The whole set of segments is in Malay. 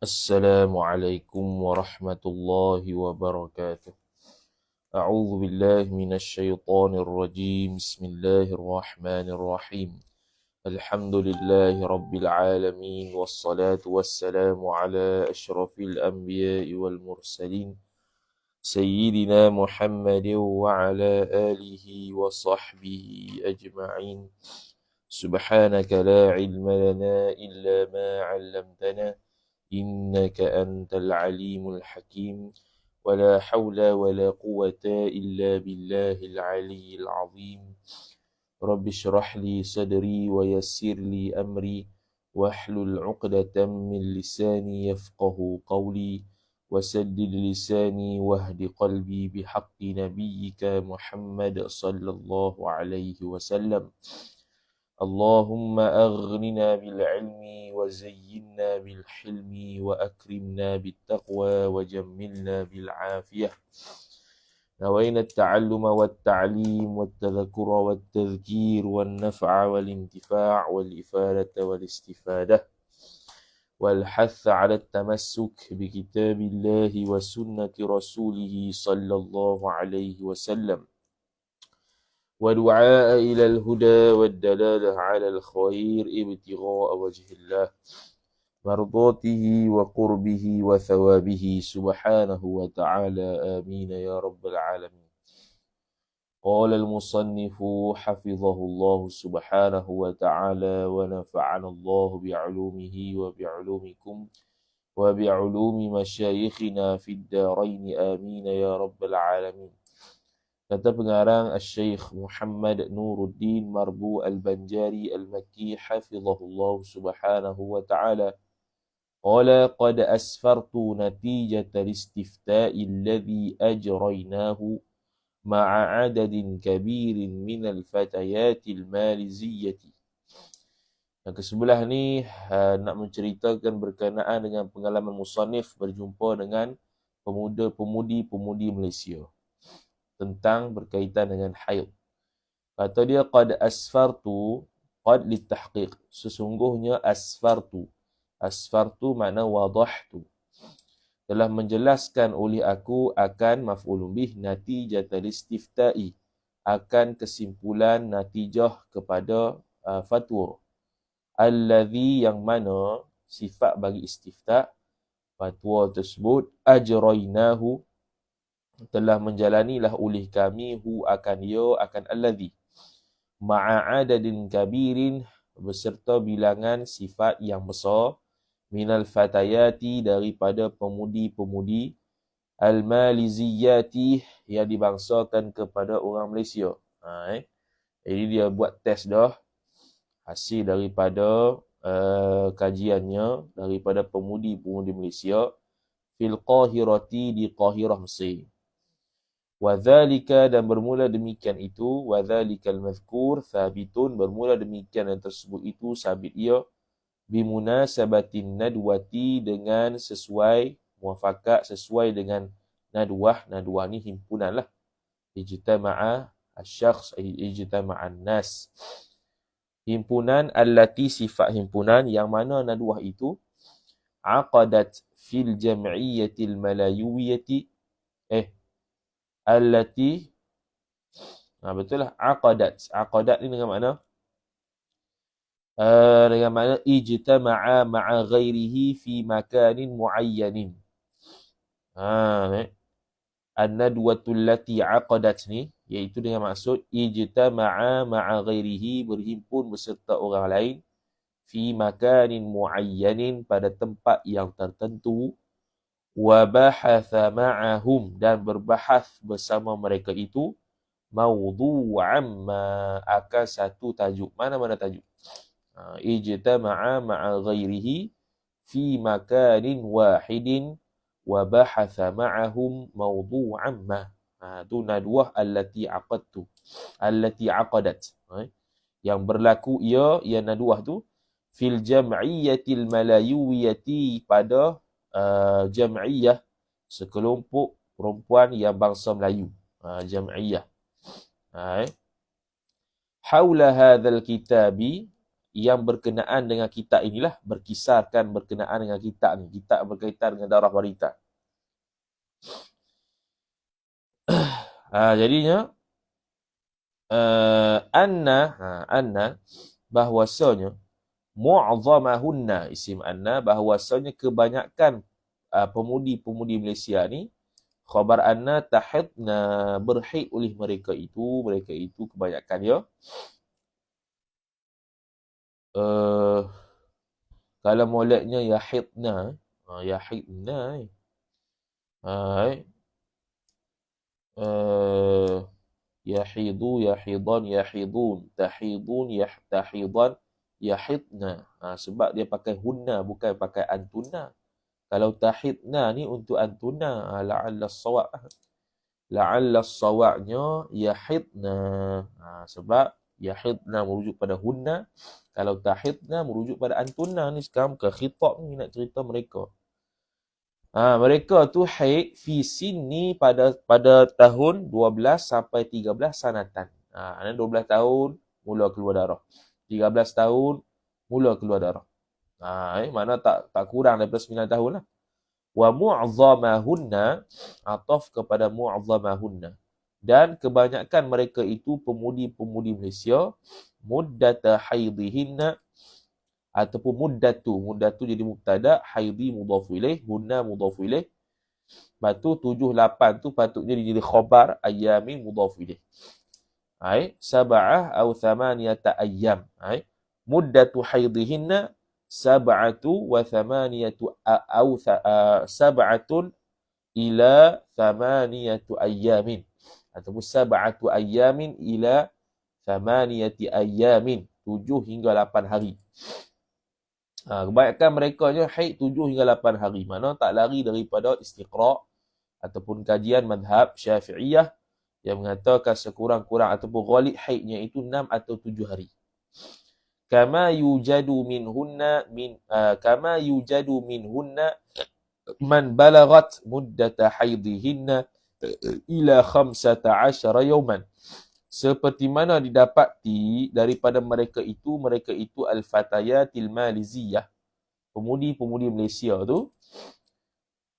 Assalamualaikum warahmatullahi wabarakatuh. A'udzu billahi minasyaitonir rajim. Bismillahirrahmanirrahim. Alhamdulillahi rabbil alamin wassalatu wassalamu ala asyrafil anbiya'i wal mursalin sayyidina Muhammadin wa ala alihi wa sahbihi ajma'in. Subhanaka la ilma lana illa ma 'allamtana إنك أنت العليم الحكيم ولا حول ولا قوة إلا بالله العلي العظيم رب اشرح لي صدري ويسر لي أمري واحلل عقدة من لساني يفقه قولي وسدد لساني واهد قلبي بحق نبيك محمد صلى الله عليه وسلم اللهم أغننا بالعلم وزينا بالحلم وأكرمنا بالتقوى وجملنا بالعافية. نوينا التعلم والتعليم والتذكر والتذكير والنفع والانتفاع والإفادة والاستفادة والحث على التمسك بكتاب الله وسنة رسوله صلى الله عليه وسلم ودعاء إلى الهدى والدلالة على الخير ابتغاء وجه الله مرضاته وقربه وثوابه سبحانه وتعالى آمين يا رب العالمين. قال المصنف حفظه الله سبحانه وتعالى ونفعنا الله بعلومه وبعلومكم وبعلوم مشايخنا في الدارين آمين يا رب العالمين. Kata pengarang Al-Syeikh Muhammad Nuruddin Marbu Al-Banjari Al-Makki hafizahullah subhanahu wa ta'ala qala qad asfartu natijata al-istifta'i alladhi ajraynahu ma'a adadin kabirin minal fatayatil maliziyyati. Yang kesebelah ni nak menceritakan berkenaan dengan pengalaman musannif berjumpa dengan pemuda-pemudi Malaysia tentang berkaitan dengan haid. Kata dia qad asfartu, qad litahqiq, sesungguhnya asfartu. Asfartu makna wadahtu. Telah menjelaskan oleh aku akan maf'ulun bih natijatal istifta'i, akan kesimpulan natijah kepada fatwa. Allazi yang mana sifat bagi istifta' fatwa tersebut ajrainahu telah menjalanilah oleh kami akan alladhi ma'a adadin kabirin beserta bilangan sifat yang besar minal fatayati daripada pemudi-pemudi al-maliziyati yang dibangsakan kepada orang Malaysia. Jadi dia buat test dah hasil daripada kajiannya daripada pemudi-pemudi Malaysia fil Qahirati di Qahirah Mesir. Wadhalika dan bermula demikian itu wadhalikal mazkur thabitun bermula demikian yang tersebut itu sabit ia bimunasabatin nadwati dengan sesuai muafakat sesuai dengan nadwah ni himpunan lah ijtama'a asy-syakhs ijtama'an nas himpunan allati sifat himpunan yang mana nadwah itu aqadat fil jam'iyyatil malayuwiyyati allati betul lah aqadat ni dengan makna ijtama'a ma'a ghairihi fi makanin muayyanin. An-nadwatul lati aqadat ni iaitu dengan maksud ijtama'a ma'a ghairihi berhimpun beserta orang lain fi makanin muayyanin pada tempat yang tertentu wa bahatha ma'ahum dan berbahas bersama mereka itu mawdu'an ma akan satu tajuk. Mana tajuk? Ijtama'a ma'a ghairihi fi makanin wahidin wa bahatha ma'ahum mawdu'an ma. Tu nadwah allati aqadat. Yang berlaku ia nadwah tu fil jam'iyyatil malayuwiyati pada jam'iyah sekelompok perempuan yang bangsa Melayu. Jam'iyah. Haula hadzal kitabi yang berkenaan dengan kitab inilah, berkisarkan berkenaan dengan kitab ni. Kitab berkaitan dengan darah wanita. Jadinya anna bahwasanya mu'zamahunna, isim anna, bahwasanya kebanyakan pemudi-pemudi Malaysia ni, khabar anna tahidna, berhaid oleh mereka itu kebanyakan ya. Kalau moleknya yahidna, yahidna yahidu, yahidan, yahidun, tahidun, tahidhan, yahidna. Sebab dia pakai hunna, bukan pakai antunna. Kalau tahidna ni untuk antunna, la'alla as-sawab. La'alla as-sawabnya yahidna. Sebab yahidna merujuk pada hunna. Kalau tahidna merujuk pada antunna. Ni sekarang ke khitab ni nak cerita mereka. Mereka tu haid fi sini pada tahun 12 sampai 13 sanatan. 12 tahun mula keluar darah. 13 tahun mula keluar darah. Mana tak kurang daripada 9 tahun lah. Wa mu'zamahunna, ataf kepada mu'zamahunna. Dan kebanyakan mereka itu pemudi-pemudi Malaysia, muddata haidihinna, ataupun muddatu jadi mubtada, haidi mudhafu ilaih, hunna mudhafu ilaih. Lepas tu 7-8 tu patutnya jadi khabar, ayyamin mudhafu ilaih. Sab'ah atau thamaniyata ayyam. Muddatu haidihinna sab'atu wa thamaniyatu sab'atun ila thamaniyatu ayyamin, ataupun sab'atu ayyamin ila thamaniyati ayyamin, 7 hingga 8 hari. Kebanyakan mereka je haid 7 hingga 8 hari. Mana tak lari daripada istiqra' ataupun kajian madhab Syafi'iyah yang mengatakan sekurang-kurang ataupun ghalib haidnya itu 6 atau 7 hari. Kama yujadu minhunna man balaghat muddata haidihinna ila 15 yawman. Seperti mana didapati daripada mereka itu al-fatayatil maliziyah, pemudi-pemudi Malaysia tu,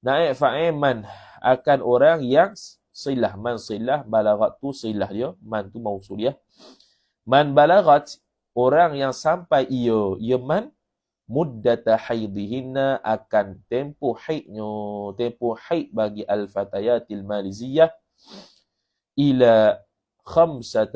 naik fa'il man, akan orang yang silah, man silah, balaghat tu silah dia, man tu mausuliyah. Man balaghat, orang yang sampai ia man, muddata haidihinna, akan tempoh haid bagi al-fatayatil maliziyah, ila 15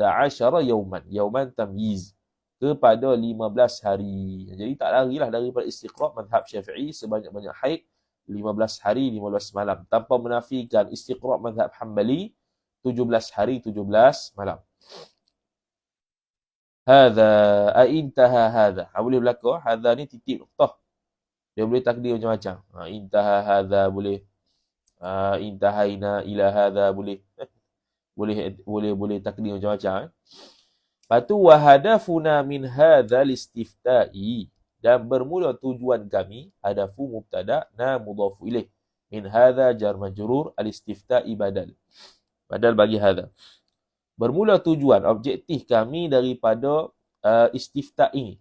yauman. Yauman tamyiz, kepada 15 hari. Jadi tak larilah daripada istiqra' madhab Syafi'i, sebanyak-banyak haid 15 hari 15 malam, tanpa menafikan istiqra' madhab Hanbali 17 hari 17 malam. Hadha intaha hadha. Boleh berlaku hadha ni titik noktah. Dia boleh takdir macam-macam. Intaha hadha boleh. Intahaina ila hadha boleh. Boleh takdir macam-macam. Lepas tu wahadafuna min hadzal istifta'i, dan bermula tujuan kami, hadafu mubtada na mudhafu ilaih, min hadza jar majrur, al istifta'i badal bagi hadza. Bermula tujuan objektif kami daripada istifta' ini,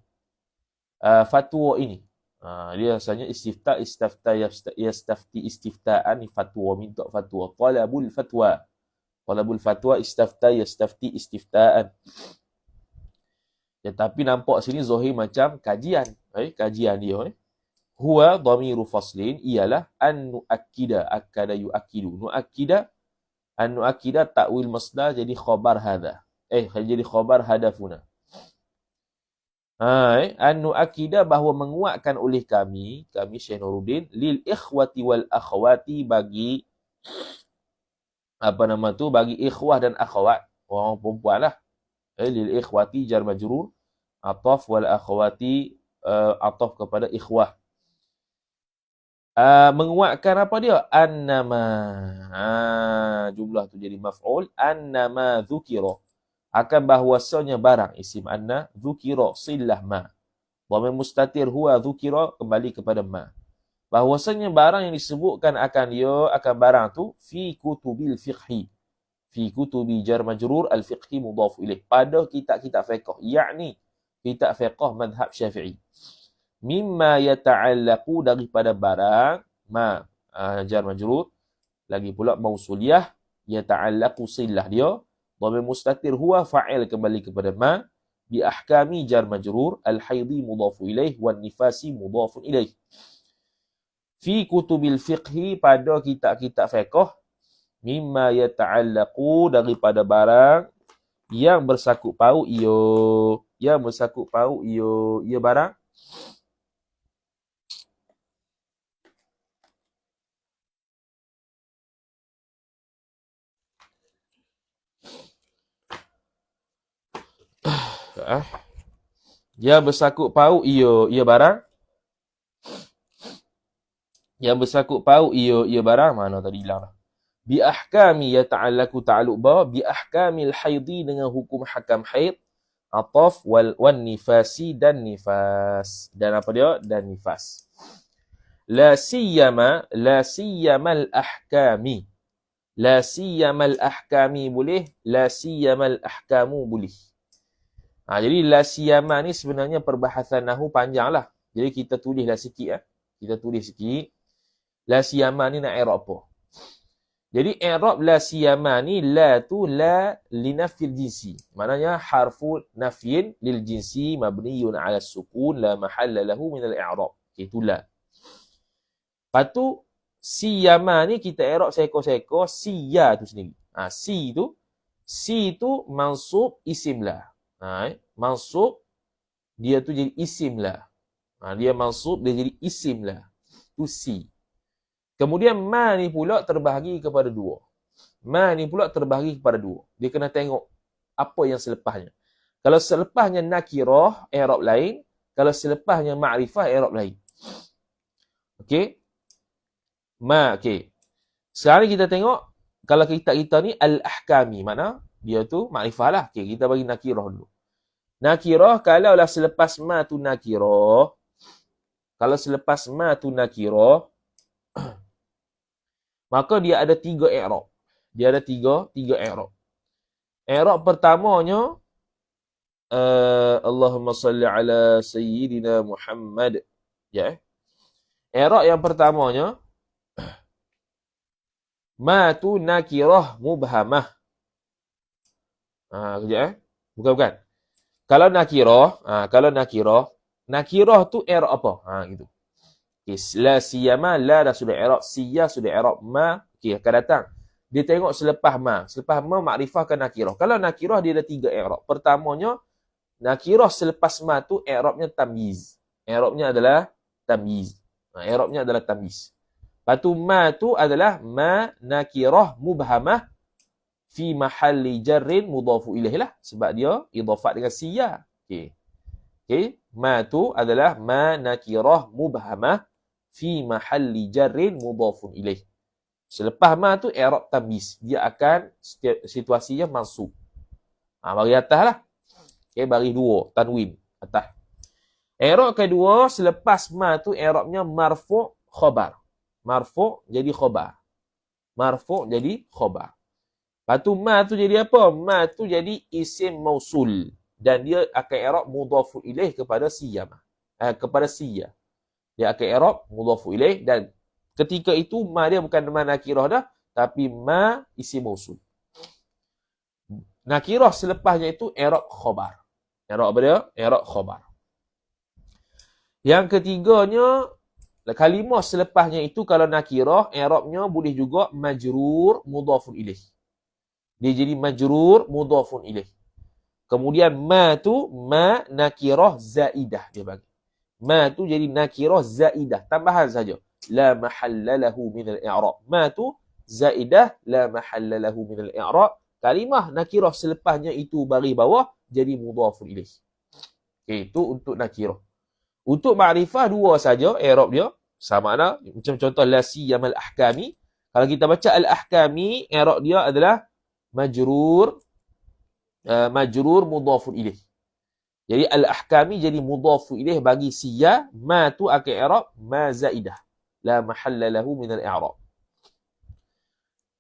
fatwa ini. Dia asalnya istifta' yastafti istifta'an, fatwa, minta fatwa, talabul fatwa, istafta yastafti istifta'an. Tetapi nampak sini zahir macam kajian. Kajian dia. Huwa dhamiru faslin, ialah an nu'akkida, akkada yu'akkidu. Nu'akkida, an nu'akkida ta'wil masdar jadi khabar hadha. Jadi khabar hadafuna. An nu'akkida, bahawa menguatkan oleh kami Syekh Nuruddin, lil ikhwati wal akhwati, bagi bagi ikhwah dan akhwat, orang perempuan lah. Lil ikhwati jar majrur, ataf, wal akhwati ataf kepada ikhwah. Menguatkan apa dia? Annama. Jumlah tu jadi maf'ul. Annama dhukira, akan bahwasanya barang, isim anna, dhukira silah ma, dhamir mustatir huwa dhukira, kembali kepada ma. Bahwasanya barang yang disebutkan akan barang tu fi kutubil fiqhi, fi kutubi jar majrur al fiqhi mudhaf ilaih, pada kitab-kitab fiqh, yakni kitab fiqh mazhab Syafi'i. Mimma yata'allaqu daripada barang ma jar majrur, lagi pula mausuliyah, yata'allaqu silah dia, dhamir mustatir huwa fa'il kembali kepada ma, bi ahkami jar majrur, al-haidhi mudhafu ilaih wan nifasi mudhafun ilaih. Fi kutubil fiqhi pada kitab-kitab fiqh, mimma yata'allaqu daripada barang yang bersangkut paut ia barang yang bersangkut paut ia barang yang bersangkut paut ia barang mana tadi hilang dah. Bi ahkami yata'allaqu ta'alluq ba bi ahkamil haidhi dengan hukum hakam haid, ataf wan nifasi dan nifas, dan apa dia, dan nifas. La siyama al ahkami, la siyama al ahkami boleh, la siyama al ahkamu boleh. Jadi la siyama ni sebenarnya perbahasan nahwu panjang lah. Jadi kita tulislah sikit. Kita tulis sikit. La siyama ni nak i'rab apa? Jadi i'rab la siyama ni, la tu la linafil jinsi. Maknanya harfu nafyin lil jinsi mabniyun ala sukun la mahalla lahu min al-i'rab. Itu la. Lepas tu siyama ni kita i'rab seekor-seekor siya tu sendiri. Si tu mansub isim la. Mansub dia tu jadi isim la. Dia mansub dia jadi isim la. Tu si. Kemudian ma ni pula terbahagi kepada dua. Dia kena tengok apa yang selepasnya. Kalau selepasnya nakirah, i'rab lain. Kalau selepasnya ma'rifah, i'rab lain. Okey. Okey. Sekarang kita tengok kalau kita ni al-ahkami, mana dia tu ma'rifah lah. Okey, kita bagi nakirah dulu. Nakirah kalaulah selepas ma tu nakirah. Kalau selepas ma tu nakirah, maka dia ada tiga i'rab. Dia ada tiga i'rab. I'rab pertamanya Allahumma salli ala sayyidina Muhammad. Ya. I'rab yang pertamanya ma tu nakirah mubhamah. Kejap Bukan. Kalau nakirah tu i'rab apa? Gitu. Okay, la siyama, la dah sudah i'rab, siya sudah i'rab, ma okey akan datang. Dia tengok selepas ma makrifah ke nakirah. Kalau nakirah dia ada tiga i'rab. Pertamanya nakirah selepas ma tu i'rabnya tamyiz. I'rabnya adalah tamyiz. Lepas tu ma tu adalah ma nakirah mubhamah fi mahalli jarrin mudhafu ilaih lah, sebab dia idhafat dengan siya. Okey. Ma tu adalah ma nakirah mubhamah fi mahalli jarrin mudhafun ilaih. Selepas ma tu i'rab tamyiz, dia akan situasinya mansub. Bagi atas lah. Okey, bagi dua tanwin atas. I'rab kedua selepas ma tu i'rabnya marfu' khabar. Marfu' jadi khabar. Lepas tu ma tu jadi apa? Ma tu jadi isim mausul dan dia akan i'rab mudhafun ilaih kepada siyama. Kepada siya. Dia akan i'rab mudhafu ilaih, dan ketika itu ma dia bukan ma nakirah dah, tapi ma isim mausul. Nakirah selepasnya itu i'rab khabar. I'rab apa dia? I'rab khabar. Yang ketiganya, kalimah selepasnya itu kalau nakirah, i'rabnya boleh juga majrur mudhafun ilaih. Dia jadi majrur mudhafun ilaih. Kemudian ma tu ma nakirah zaidah dia bagi. Ma tu jadi nakirah zaidah, tambahan saja. La mahalla lahu min al-i'rab. Ma tu zaidah la mahalla lahu min al-i'rab. Kalimah nakirah selepasnya itu bagi bawah jadi mudhafun ilaih. Okey, itu untuk nakirah. Untuk ma'rifah dua saja i'rab dia. Sama ada macam contoh la siyamal ahkami. Kalau kita baca al-ahkami, i'rab dia adalah majrur mudhafun ilaih. Jadi al-ahkami jadi mudhafu ilaih bagi siya, ma tu akan i'rab ma zaidah. La mahalla lahu min al-i'rab.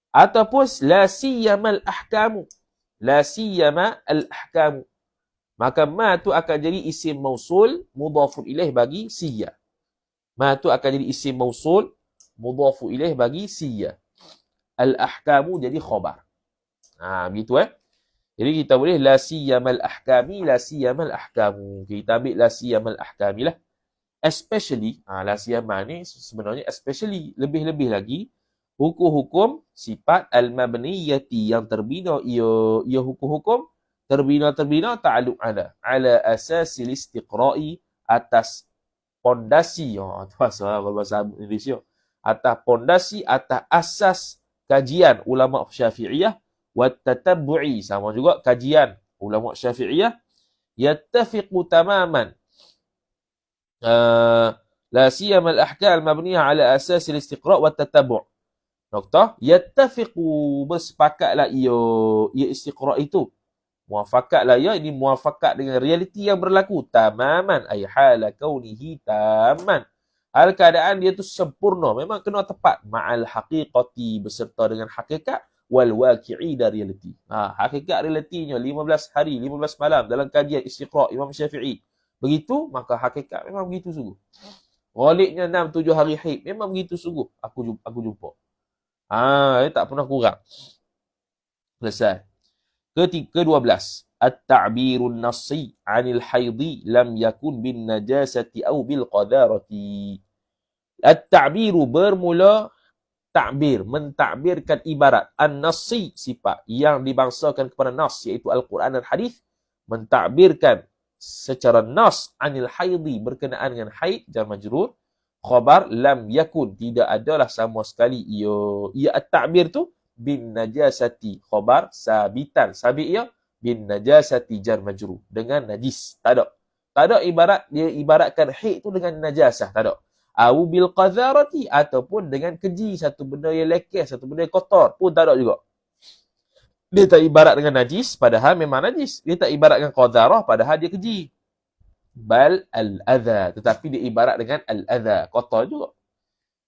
Ataupun la siyama al-ahkamu. La siyama al-ahkamu. Maka ma tu akan jadi isim mausul mudhafun ilaih bagi siya. Ma tu akan jadi isim mausul mudhafu ilaih bagi siya. Al-ahkamu jadi khabar. Begitu Jadi kita boleh la siyamal ahkami, la siyamal ahkamu. Kita ambil la siyamal ahkami lah. Especially, la siyama ni sebenarnya especially, lebih-lebih lagi, hukum-hukum sifat al-mabniyati yang terbina, ia hukum-hukum terbina ta'alluq ala asasil istiqra'i, atas pondasi, tu bahasa Indonesia, atas pondasi, atas asas kajian ulama Syafi'iyah, wa tatabbu'i, sama juga kajian ulama Syafi'iyah, yattafiqu tamaman la siyama al-ahkam al-mabniyah ala asas al-istiqra' wa tatabbu'. Nokta, yattafiqu, bersepakatlah ia istiqra' itu. Muafakatlah ini muafakat dengan realiti yang berlaku. Tamaman, ay hala kaunihi taman. Hal keadaan dia tu sempurna, memang kena tepat. Ma'al haqiqati, beserta dengan hakikat. Wal waqi'i dan realiti. Hakikat realitinya 15 hari, 15 malam dalam kajian istiqra' Imam Syafi'i. Begitu, maka hakikat memang begitu sungguh. Ghaliknya 6-7 hari haid, memang begitu sungguh. Aku jumpa. Dia tak pernah kurang. Selesai. Ke-12. At-ta'birun nassi 'anil haidhi lam yakun bin najasati aw bil qadarati. At-ta'biru bermula takbir, mentakbirkan ibarat. An-nassi, sifat yang dibangsakan kepada nas, iaitu Al-Quran dan Hadis, mentakbirkan secara nas 'anil haidhi, berkenaan dengan haid, jar majrur, khabar lam yakun, tidak adalah sama sekali ia at-ta'bir tu bin najasati, khabar sabitan, sabit ia bin najasati, jar majrur, dengan najis. Tak ada ibarat dia ibaratkan haid tu dengan najasah, tak ada. Au bil qadharati, ataupun dengan keji, satu benda yang lekeh, satu benda yang kotor pun tak ada juga. Dia tak ibarat dengan najis, padahal memang najis. Dia tak ibarat dengan qadharah, padahal dia keji. Bal al-adha, tetapi dia ibarat dengan al-adha, kotor juga.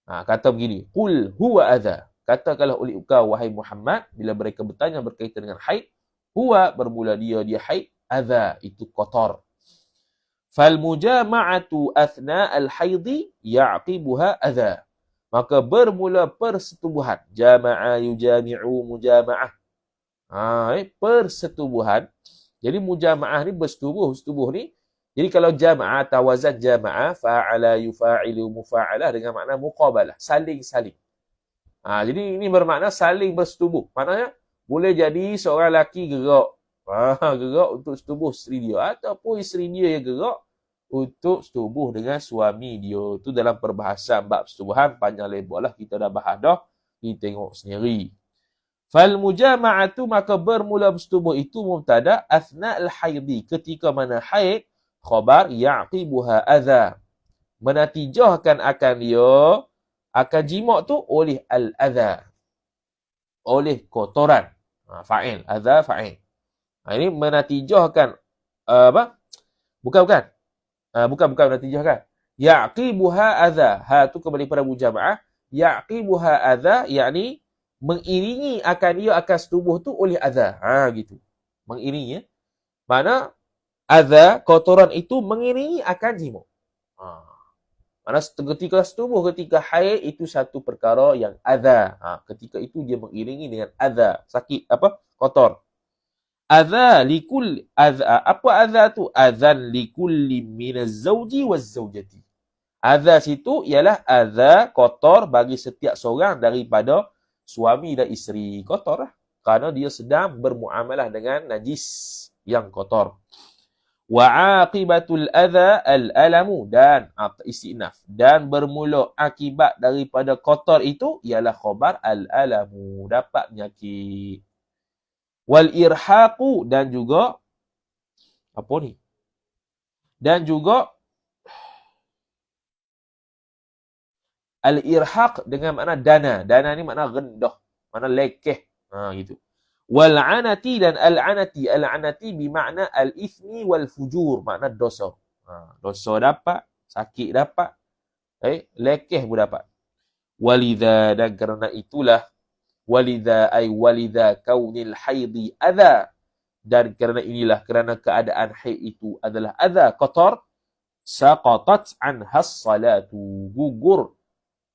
Kata begini, qul huwa adha, katakanlah oleh engkau wahai Muhammad, bila mereka bertanya berkaitan dengan haid, huwa bermula dia haid, adha itu kotor. Fal mujama'atu athna al-haidhi ya'qibuha adha, maka bermula persetubuhan, jama'a yujami'u mujama'ah, persetubuhan. Jadi mujama'ah ni bersetubuh ni. Jadi kalau jama'ah, tawazan jama'ah, fa'ala yufa'ilu mufa'alah, dengan makna muqabalah, saling-saling. Jadi ini bermakna saling bersetubuh. Maknanya boleh jadi seorang lelaki gerak untuk setubuh isteri dia, ataupun isteri dia yang gerak untuk setubuh dengan suami dia. Itu dalam perbahasan bab setubuhan panjang lebar lah, kita dah bahas dah, kita tengok sendiri. Fal mujama'atu, maka bermula bersetubuh itu mubtada, athna al-haidhi, ketika mana haid, khabar ya'qibuha adha, menatijahkan akan dia, akan jimak tu oleh al-adha, oleh kotoran. Fa'il, adha fa'il. Ini menatijahkan bukan menatijahkan. Ya'qibuha adha, tu kembali pada mujama'ah. Ya'qibuha adha, yakni mengiringi akan dia akan setubuh tu oleh adha. Gitu. Mengiringi. Mana adha, kotoran itu mengiringi akan jimak. Mana ketika setubuh, ketika haid, itu satu perkara yang adha. Ketika itu dia mengiringi dengan adha, sakit, kotor. Adha likul adha, apa adha tu? Adhan likulli minaz zawji waz zawjati. Adha situ ialah adha, kotor bagi setiap seorang daripada suami dan isteri. Kotor lah, kerana dia sedang bermuamalah dengan najis yang kotor. Wa aqibatul adha al-alamu, dan istinaf, dan bermula akibat daripada kotor itu ialah khabar al-alamu, dapat penyakit. Wal irhaqu, dan juga dan juga al-irhaq dengan makna dana. Dana ni makna rendah, makna lekeh, gitu. Wal-anati, dan al-anati. Al-anati bermakna al-ithmi wal-fujur, makna dosa. Dosa dapat, sakit dapat, lekeh pun dapat. Walidha, dan kerana itulah, walidha kaunil haidhi adha, dan kerana keadaan haid itu adalah adza kotor, saqatat anhas salatu, gugur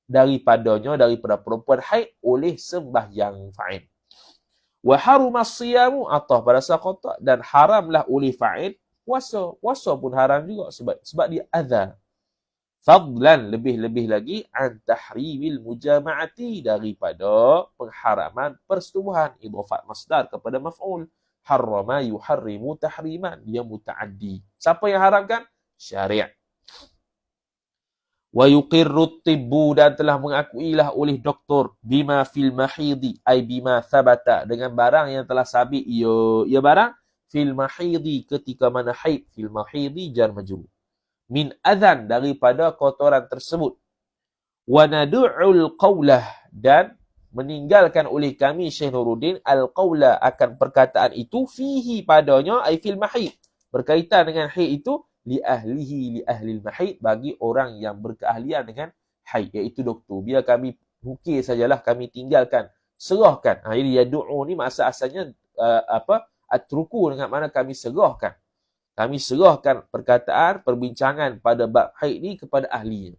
daripada perempuan haid oleh sembahyang fa'il. Wa harumas siyamu atah pada saqata, dan haramlah oleh fa'il puasa. Puasa pun haram juga sebab dia adza. Fadlan, lebih-lebih lagi, an tahrimil mujama'ati, daripada pengharaman persetubuhan. Idhafat masdar kepada maf'ul. Harrama yuharrimu tahriman, dia muta'addi. Siapa yang haramkan? Syariat. Wa yuqirru tibbu, dan telah mengakuilah oleh doktor, bima fil mahidi, ay bima thabata, dengan barang yang telah sabit ia barang fil mahidi, ketika mana haid, fil mahidi jar majrur, min adhan, daripada kotoran tersebut. Wa nadu'ul qawlah, dan meninggalkan oleh kami Syekh Nuruddin al-qawla, akan perkataan itu, fihi, padanya, ay fil mahid, berkaitan dengan haid itu, li ahlil mahid, bagi orang yang berkeahlian dengan haid, iaitu doktor. Biar kami ukir sajalah, kami tinggalkan, serahkan. Jadi yadu'u ni maksud asalnya atruku, dengan mana kami serahkan. Kami serahkan perkataan, perbincangan pada bab haid ni kepada ahlinya.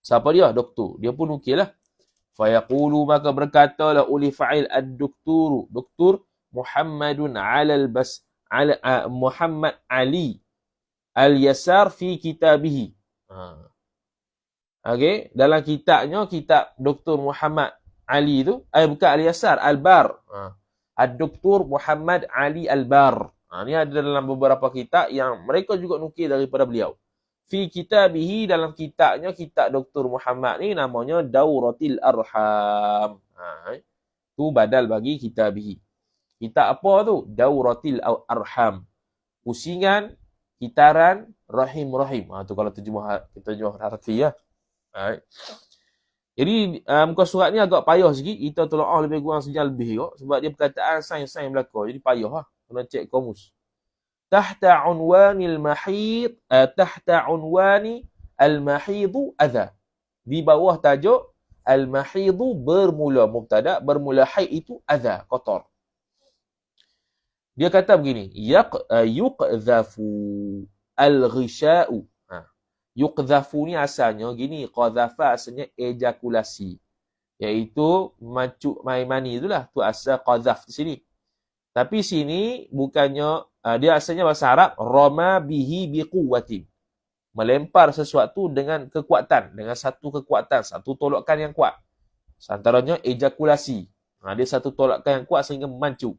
Siapa dia? Doktor. Dia pun ukirlah. Fayaqulu, maka berkatalah oleh fa'il ad-dokturu, doktor, Muhammadun Muhammad Ali al-Yasar fi kitabihi. Okey, dalam kitabnya, kitab Dr. Muhammad Ali tu, bukan al-Yasar, al-Bar. Ad-Doktor Muhammad Ali al-Bar. Ni ada dalam beberapa kitab yang mereka juga nukil daripada beliau. Fi kitabihi, dalam kitabnya, kitab Dr. Muhammad ni namanya Dauratil Arham. Tu badal bagi kitabihi. Kitab apa tu? Dauratil Arham. Pusingan, kitaran, rahim-rahim. Tu kalau terjemah harfi ya. Jadi muka surat ni agak payah sikit. Kita tolak lebih kurang sejam lebih kok. Sebab dia perkataan sains-sains belaka. Jadi payah lah. Kena cek komus. Tahta unwanil mahid, tahta unwani al-mahidu adha. Di bawah tajuk al-mahidu, bermula mubtada, bermula haid itu adha, kotor. Dia kata begini, yuqdhafu al-ghisha'u. Yuqdhafu ni asalnya gini, qadhafa asalnya ejakulasi, iaitu mancuk mani itulah, tu asal qadhaf di sini. Tapi sini bukannya, dia asalnya bahasa Arab, rama bihi biquwwatin, melempar sesuatu dengan kekuatan, dengan satu kekuatan, satu tolakan yang kuat. Antaranya ejakulasi. Dia satu tolakan yang kuat sehingga memancuk.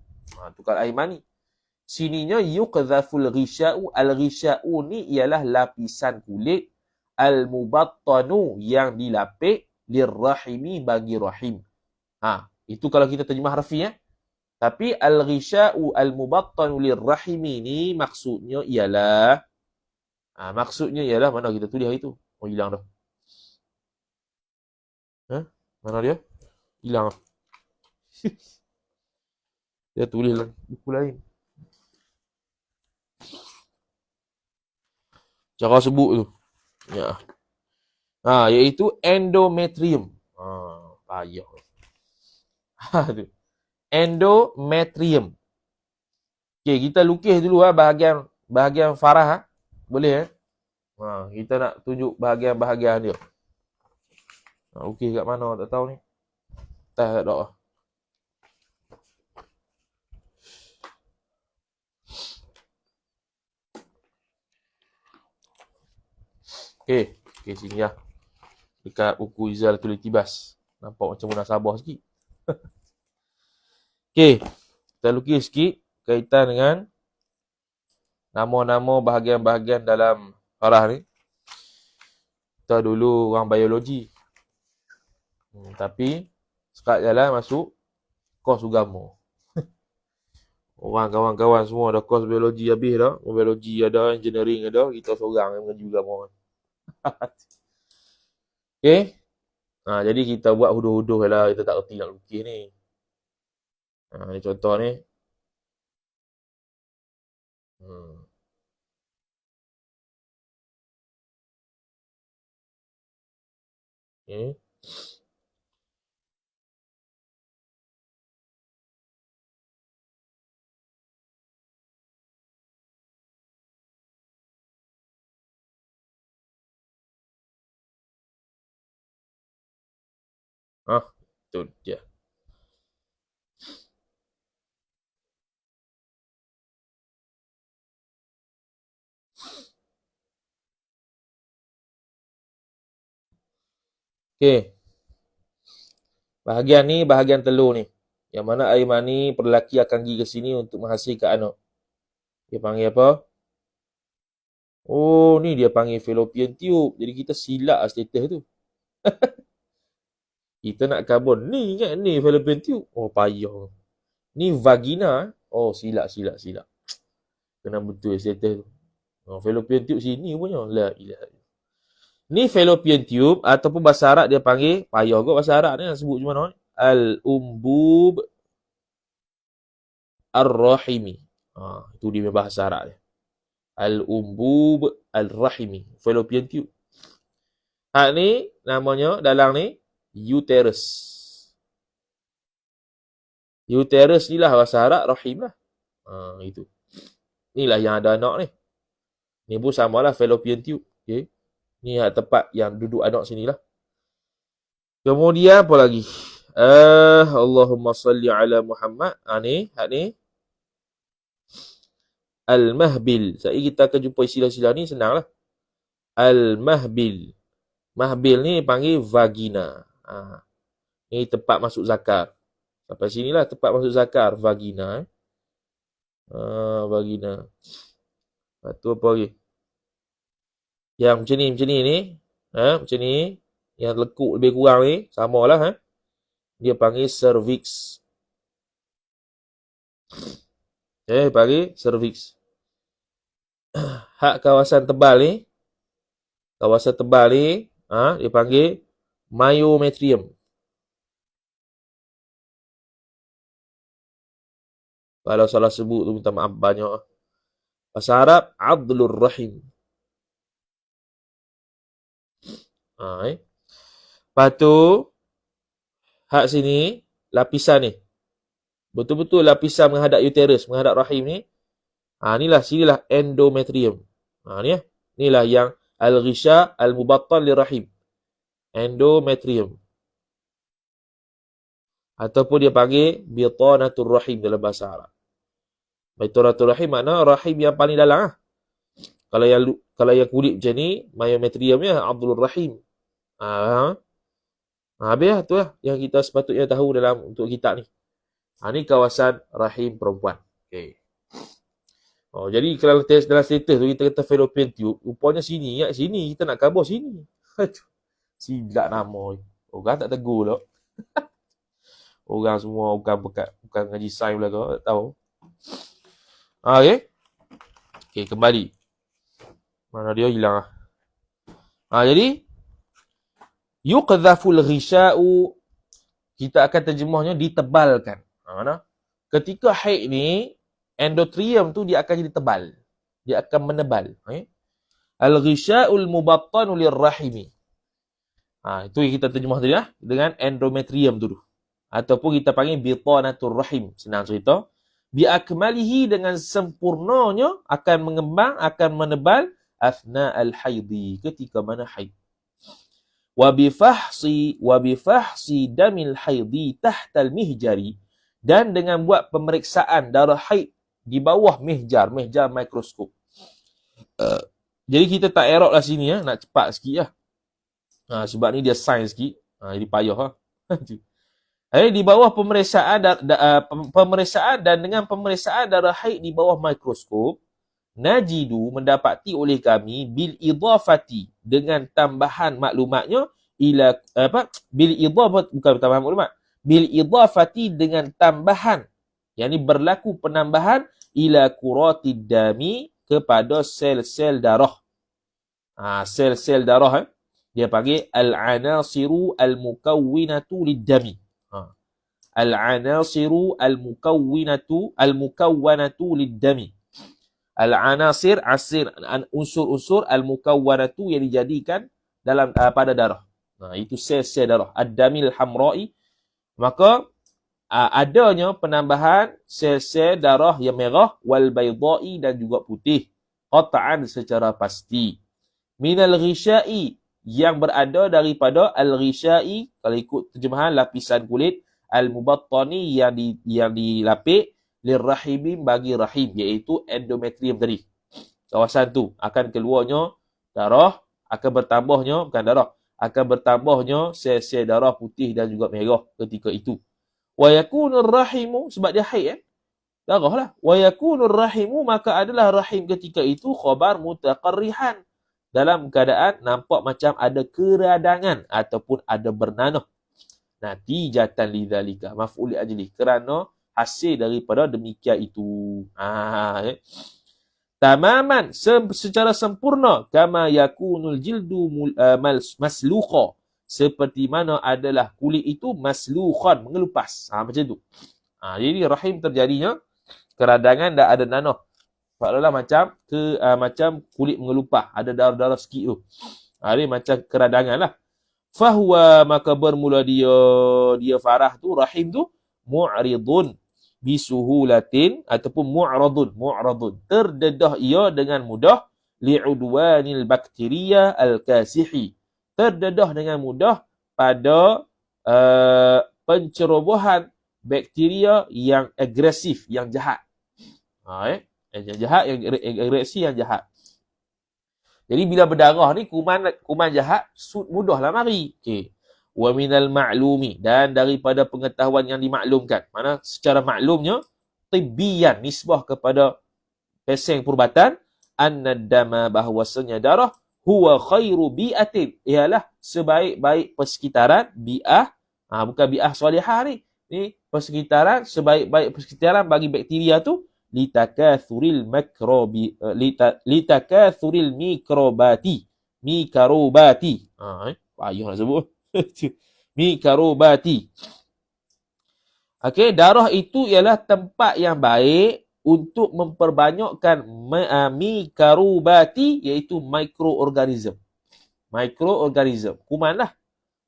Tukar air mani. Sininya yuqdhaful ghisha'u. Al-ghisha'u ni ialah lapisan kulit, al-mubattanu, yang dilapik, lirrahimi, bagi rahim. Itu kalau kita terjemah harfi ya. Tapi al-ghisha'u al-mubattanu lirrahimi ni maksudnya ialah mana kita tulis hari tu? Oh, hilang dah. Mana dia? Hilang. Dia tulis dalam buku lain. Cara sebut tu. Ya. Iaitu endometrium. Payah. Tu. Endometrium. Okey, kita lukis dulu bahagian farah. Boleh kita nak tunjuk bahagian-bahagian dia. Lukis kat mana tak tahu ni. Tak ada. Okey, sini lah. Dekat buku Izal tulis tibas. Nampak macam munasabah sikit. Okey, kita lukis sikit kaitan dengan nama-nama bahagian-bahagian dalam farah ni. Kita dulu orang biologi. Tapi sekat jalan masuk kos agama. Orang kawan-kawan semua dah kos biologi habis dah. Biologi ada, engineering ada, kita seorang yang mengaji agama. Okey. Jadi kita buat huduh-huduh lah, kita tak reti nak lukis ni. Ni contoh ni. Okay. Itu dia. Okey. Bahagian ni, bahagian telur ni. Yang mana air mani perlaki akan pergi ke sini untuk menghasilkan anak. Dia panggil apa? Oh, ni dia panggil fallopian tube. Jadi kita silap status tu. Kita nak karbon. Ni kan, ni fallopian tube. Oh, payah. Ni vagina. Oh, silap. Kena betul status tu. Oh, fallopian tube sini punya. La ilaha. Ni fallopian tube ataupun bahasa Arab dia panggil, payah kot bahasa Arab ni nak sebut macam mana. Al-umbub ar-rahimi. Itu dia bahasa Arab dia. Al-umbub al-rahimi. Fallopian tube. Hak ni namanya dalam ni uterus. Uterus ni lah bahasa Arab, rahim lah. Itu. Inilah yang ada anak ni. Ni pun samalah fallopian tube. Okay. Ni tempat yang duduk anak sinilah. Kemudian apa lagi? Allahumma salli ala Muhammad. Ni, hak ni. Al-mahbil. Saya kita akan jumpa istilah-istilah ni senanglah. Al-mahbil. Mahbil ni panggil vagina. Ni tempat masuk zakar. Sampai sinilah tempat masuk zakar. Vagina. Vagina. Lepas tu apa lagi? Yang macam ni ni. Macam ni. Yang lekuk lebih kurang ni. Samalah. Dia panggil cervix. Panggil cervix. Hak kawasan tebal ni. Kawasan tebal ni. Dia panggil myometrium. Kalau salah sebut tu minta maaf banyak. Bahasa Arab, adlur rahim. Lepas tu, hak sini, lapisan ni. Betul-betul lapisan menghadap uterus, menghadap rahim ni. Sinilah endometrium. Ni lah. Inilah yang al-ghisha al-mubattal lirahim. Endometrium. Ataupun dia panggil bitanatur rahim dalam bahasa Arab. Bitanatur rahim makna rahim yang paling dalam lah. Kalau yang kulit macam ni, myometriumnya Abdul Rahim. Habis lah, tu lah yang kita sepatutnya tahu dalam untuk kitab ni. Ni kawasan rahim perempuan. Okay. Jadi kalau dalam status tu kita kata fallopian tube, rupanya sini, sini kita nak khabar sini. Silap nama. Orang tak tegur lah. Orang semua bukan ngaji sains pula tak tahu. Okay. Okay, kembali. Mana dia hilang lah. Jadi yuqdhaful ghisha'u, kita akan terjemahnya ditebalkan. Mana? Ketika haid ni, endometrium tu dia akan jadi tebal. Dia akan menebal. Al-ghisha'ul mubattanu lirrahimi. Itu yang kita terjemah tadi lah. Dengan endometrium tu. Ataupun kita panggil bitanatur rahim. Senang cerita. Biakmalihi, dengan sempurnanya akan mengembang, akan menebal athna al-haidi, ketika mana haid. Wa bifahsi damil haidi tahtal mihjari, dan dengan buat pemeriksaan darah haid di bawah mihjar mikroskop. Jadi kita tak erok lah sini nak cepat sikit lah. Sebab ni dia sains sikit. Jadi payah lah. Di bawah pemeriksaan dan dengan pemeriksaan darah haid di bawah mikroskop, najidu, mendapati oleh kami, bil idafati, dengan tambahan maklumatnya, bil idafati, dengan tambahan, yakni berlaku penambahan, ila kuratid dami, kepada sel-sel darah. Sel-sel darah dia panggil al-anasiru al-mukawwinatu lid-dami. Al-anasiru al-mukawwanatu lid-dami. Al-anasir, unsur-unsur al-mukawwanatu yang dijadikan dalam pada darah. Itu sel-sel darah. Ad-damil hamra'i. Maka adanya penambahan sel-sel darah yang merah, wal baydai, dan juga putih. Qat'an, secara pasti. Minal ghisha'i, yang berada daripada al-ghishai, kalau ikut terjemahan lapisan kulit, al-mubattani yang dilapik, lirrahimi bagi rahim, iaitu endometrium tadi. Kawasan tu akan keluarnya darah, akan bertambahnya, bukan darah, akan bertambahnya sel-sel darah putih dan juga merah ketika itu. Wa yakunur rahimu, sebab dia haid darah lah. Wa yakunur rahimu, maka adalah rahim ketika itu khabar mutaqarrihan, dalam keadaan nampak macam ada keradangan ataupun ada bernanah. Natijatan lidzalika, maf'ul li ajli, kerana hasil daripada demikian itu. Tamaman, secara sempurna, kama yakunul jildu maslukha, seperti mana adalah kulit itu maslukhan, mengelupas. Macam tu. Jadi rahim terjadinya keradangan dan ada nanah. Seolah-olah macam kulit mengelupah, ada darah-darah sikit tu. Ini macam keradangan lah. Fahuwa, maka bermula dia farah tu, rahim tu, mu'ridun bisuhulatin, ataupun mu'radun, terdedah ia dengan mudah, li'udwanil bakteria al-kasihi, terdedah dengan mudah pada pencerobohan bakteria yang agresif, yang jahat. Yang jahat, yang agresif, yang jahat. Jadi bila berdarah ni, kuman jahat mudahlah mari. Okey. Wa minal ma'lumi, dan daripada pengetahuan yang dimaklumkan. Mana secara maklumnya, tibbiyan, nisbah kepada peseng perubatan, annad-dama, bahawasanya darah, huwa khairu bi'atin, ialah sebaik-baik persekitaran, bi'ah, bukan bi'ah salihah ni. Ni persekitaran, sebaik-baik persekitaran bagi bakteria tu, litakathuril mikrobati. Payah nak sebut. Mikrobati. Okey, darah itu ialah tempat yang baik untuk memperbanyakkan mikrobati, iaitu mikroorganism. Mikroorganism, kuman lah.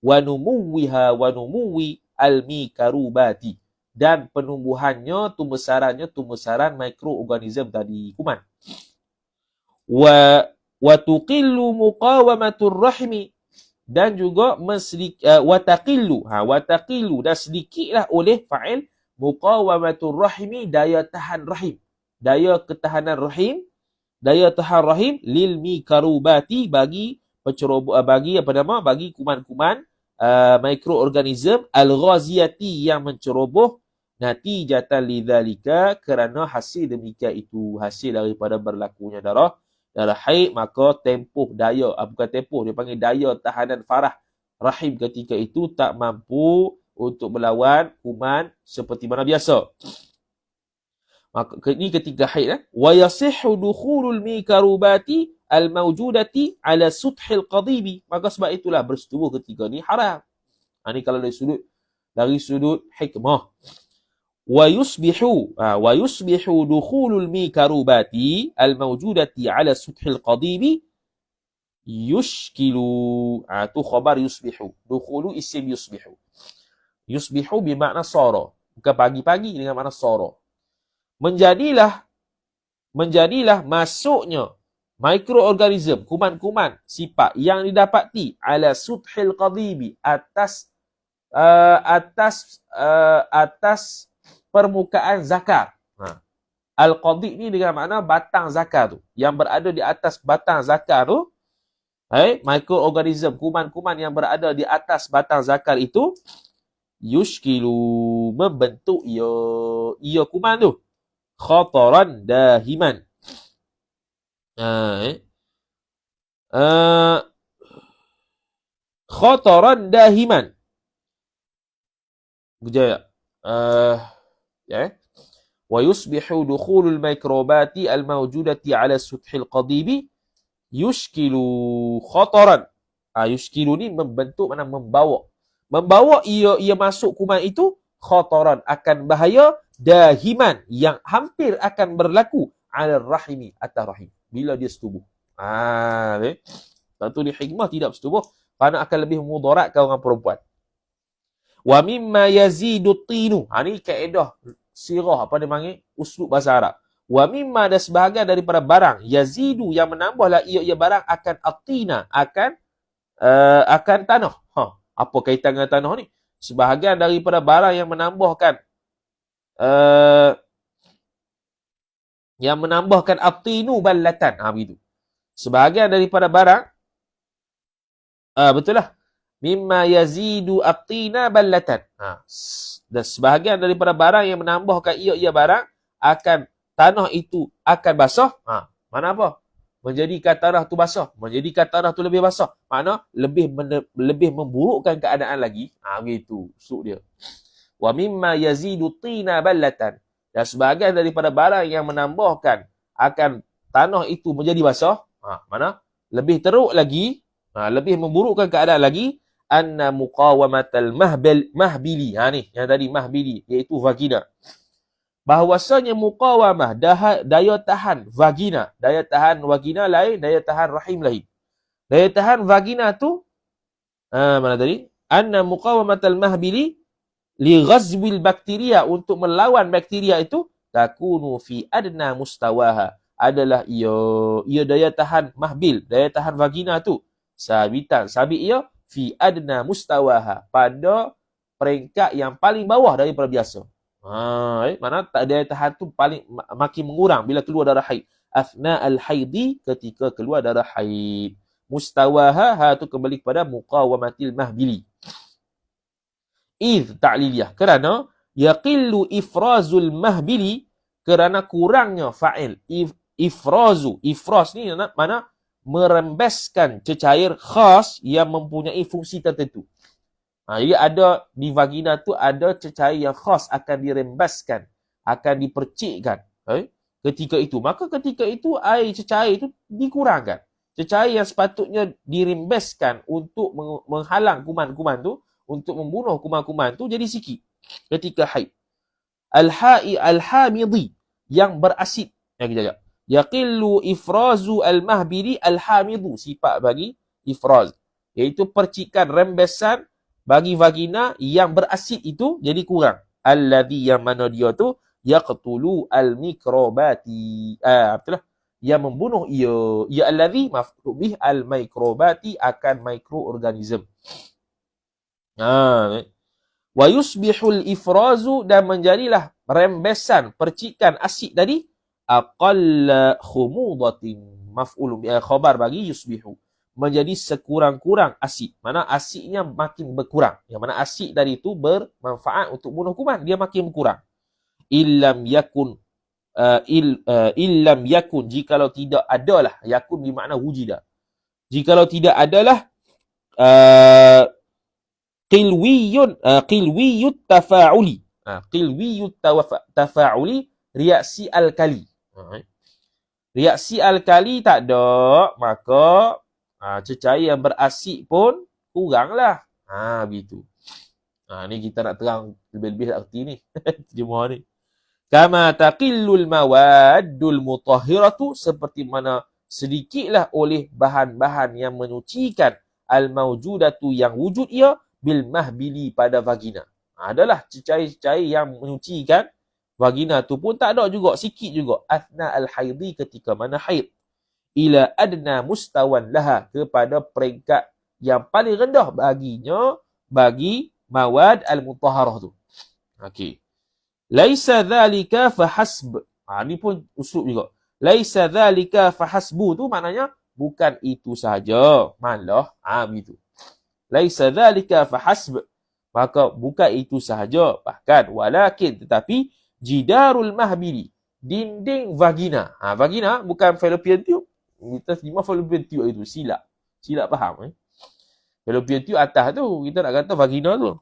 Wa numuwiha wa numuwi al-mikrobati, dan penumbuhannya, tumbesaran mikroorganism tadi, kuman. Wa tuqillu muqawamatur rahmi, dan juga wataqillu, dan sedikitlah oleh fa'il muqawamatur rahmi, daya tahan rahim, daya ketahanan rahim, daya tahan rahim, lil mikrobati, bagi bagi kuman-kuman mikroorganism al-ghaziyati, yang menceroboh, natijatan lidzalika, kerana hasil demikian itu, hasil daripada berlakunya darah haid, maka tempoh daya, bukan tempoh, dia panggil daya tahanan farah rahim ketika itu tak mampu untuk melawan kuman seperti mana biasa. Maka ini ketika haid. Wa yasihhu dukhulul mikrobati al-mawjudati ala suthil qadibi, maka sebab itulah bersetubuh ketika ni haram. Ini kalau dari sudut hikmah. Wa yusbihu dukhulul mikrobati al-mawjudati ala suthil qadibi yushkilu. Tu khabar yusbihu. Dukhulu isim yusbihu. Yusbihu bermakna sara, bukan pagi-pagi, dengan makna sara. Menjadilah masuknya mikroorganism, kuman-kuman sifat yang didapati ala suthil qadibi, atas permukaan zakar. Al-qadib ni dengan makna batang zakar tu, yang berada di atas batang zakar tu. Mikroorganism, kuman-kuman yang berada di atas batang zakar itu, yushkilu, membentuk ia kuman tu, khataran dahiman. Khataran dahiman. Berjaya. Wa yusbihu dukhulul mikrobati al-mawjudati ala suthil qadibi yushkilu khataran. Yushkilu ni membentuk, mana membawa ia masuk kuman itu, khataran, akan bahaya, dahiman, yang hampir akan berlaku, ala rahimi, atas rahim, bila dia setubuh. Tentu di hikmah tidak bersetubuh, kerana akan lebih memudaratkan orang perempuan. Wa mimma yazidu tinu. Ni kaedah sirah, apa dia panggil, uslub bahasa Arab. Wa mimma, ada sebahagian daripada barang, yazidu, yang menambahlah ia barang, akan atina, akan akan tanah. Apa kaitan dengan tanah ni? Sebahagian daripada barang yang menambahkan atinu ballatan. Begitu. Sebahagian daripada barang betul lah. Mimma yazidu atina ballatan. Dan sebahagian daripada barang yang menambahkan ia barang akan tanah itu akan basah. Mana apa? Menjadikan tanah tu basah, menjadikan tanah tu lebih basah. Makna lebih memburukkan keadaan lagi. Begitu maksud dia. Wa mimma yazidu tina ballatan. Dan sebahagian daripada barang yang menambahkan akan tanah itu menjadi basah, mana lebih teruk lagi, lebih memburukkan keadaan lagi, anna muqawamatal mahbili. Ni yang tadi mahbili, iaitu vagina. Bahawasanya muqawamah, daya tahan vagina. Daya tahan vagina lain, daya tahan rahim lain. Daya tahan vagina tu mana tadi? Anna muqawamatal mahbili li ghazwil bakteria, untuk melawan bakteria itu, takunu fi adna mustawaha, adalah ia daya tahan mahbil, daya tahan vagina tu sabit ia fi adna mustawaha, pada peringkat yang paling bawah daripada biasa. Mana tak daya tahan tu makin mengurang bila keluar darah haid. Athna al-haidi, ketika keluar darah haid. Mustawaha, tu kembali kepada muqawamatil mahbili. Ta'liliyah, kerana yaqillu ifrazul mahbili, kerana kurangnya fa'il. Ifraz ni mana merembeskan cecair khas yang mempunyai fungsi tertentu. Jadi ada di vagina tu ada cecair yang khas akan dirembaskan, akan dipercikkan. Ketika itu, maka ketika itu air cecair itu dikurangkan. Cecair yang sepatutnya dirembaskan untuk menghalang kuman-kuman tu, untuk membunuh kuman-kuman tu, jadi sikit ketika haid. Al-hamidi, yang berasid. Yaqillu ifrazu al-mahbili al-hamidu, sifat bagi ifraz, iaitu percikan rembesan bagi vagina yang berasid itu jadi kurang. Alladhi, yang mana dia tu yaqtulu al-mikrobati. Betul lah. Yang membunuh ia alladhi maf'ul bih al-mikrobati, akan mikroorganism. Wa yusbihul ifrazu, dan menjadilah rembesan percikan asid tadi aqalla khumudatin, maf'ul bih khabar bagi yusbihu, menjadi sekurang-kurang asid. Mana asidnya makin berkurang. Yang mana asid tadi itu bermanfaat untuk bunuh kuman, dia makin berkurang. Illam yakun, jikalau tidak adalah, yakun bermakna wujida, jikalau tidak adalah qilwiyut tafa'uli. Qilwiyut tafa'uli, reaksi alkali. Reaksi alkali tak ada, maka cecair yang berasid pun kuranglah. Begitu. Ni kita nak terang lebih-lebih arti ni. Terjemah ni. Kama taqillul mawaddul mutahhiratu, seperti mana sedikitlah oleh bahan-bahan yang menyucikan al-mawjudatu, yang wujud ia bil mahbili, pada vagina. Adalah cecair-cecair yang menyucikan vagina tu pun tak ada juga, sikit juga. Athna al-haidi, ketika mana haid. Ila adna mustawan laha, kepada peringkat yang paling rendah baginya, bagi mawad al-mutahharah tu. Okey. Laisa dhalika fahasb. Ni pun uslub juga. Laisa dhalika fahasbu tu maknanya bukan itu sahaja, malah begitu. Laisa dhalika fahasb, maka bukan itu sahaja, bahkan walakin, tetapi jidarul mahbili, dinding vagina. Vagina bukan fallopian tube. Kita terima fallopian tube itu silap faham. Fallopian tube atas tu, kita nak kata vagina tu.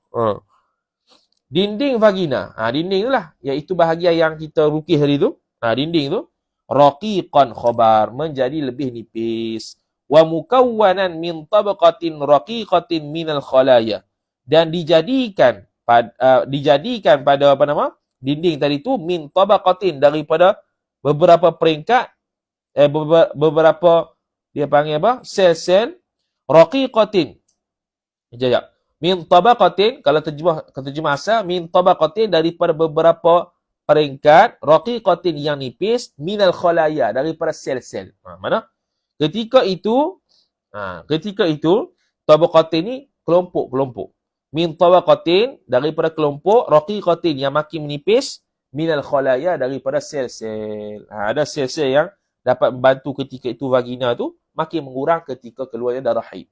Dinding vagina. Dinding tu lah, iaitu bahagian yang kita lukis tadi tu. Dinding tu raqiqan khabar, menjadi lebih nipis. Wa mukawwanan min tabaqatin raqiqatin minal khalaya, dan dijadikan pada apa nama? Dinding tadi tu min tabaqatin, daripada beberapa peringkat, beberapa dia panggil apa? Sel-sel raqiqatin. Sekejap. Min tabaqatin, kalau terjemah asal, min tabaqatin, daripada beberapa peringkat, raqiqatin, yang nipis, minal khalaya, daripada sel-sel. Mana? Ketika itu Tabaqatin ni kelompok-kelompok. Min tabaqatin, daripada kelompok, raqiqatin yang makin menipis, minal khalaya, daripada sel-sel. Ada sel-sel yang dapat membantu ketika itu vagina tu makin mengurang ketika keluarnya darah haid.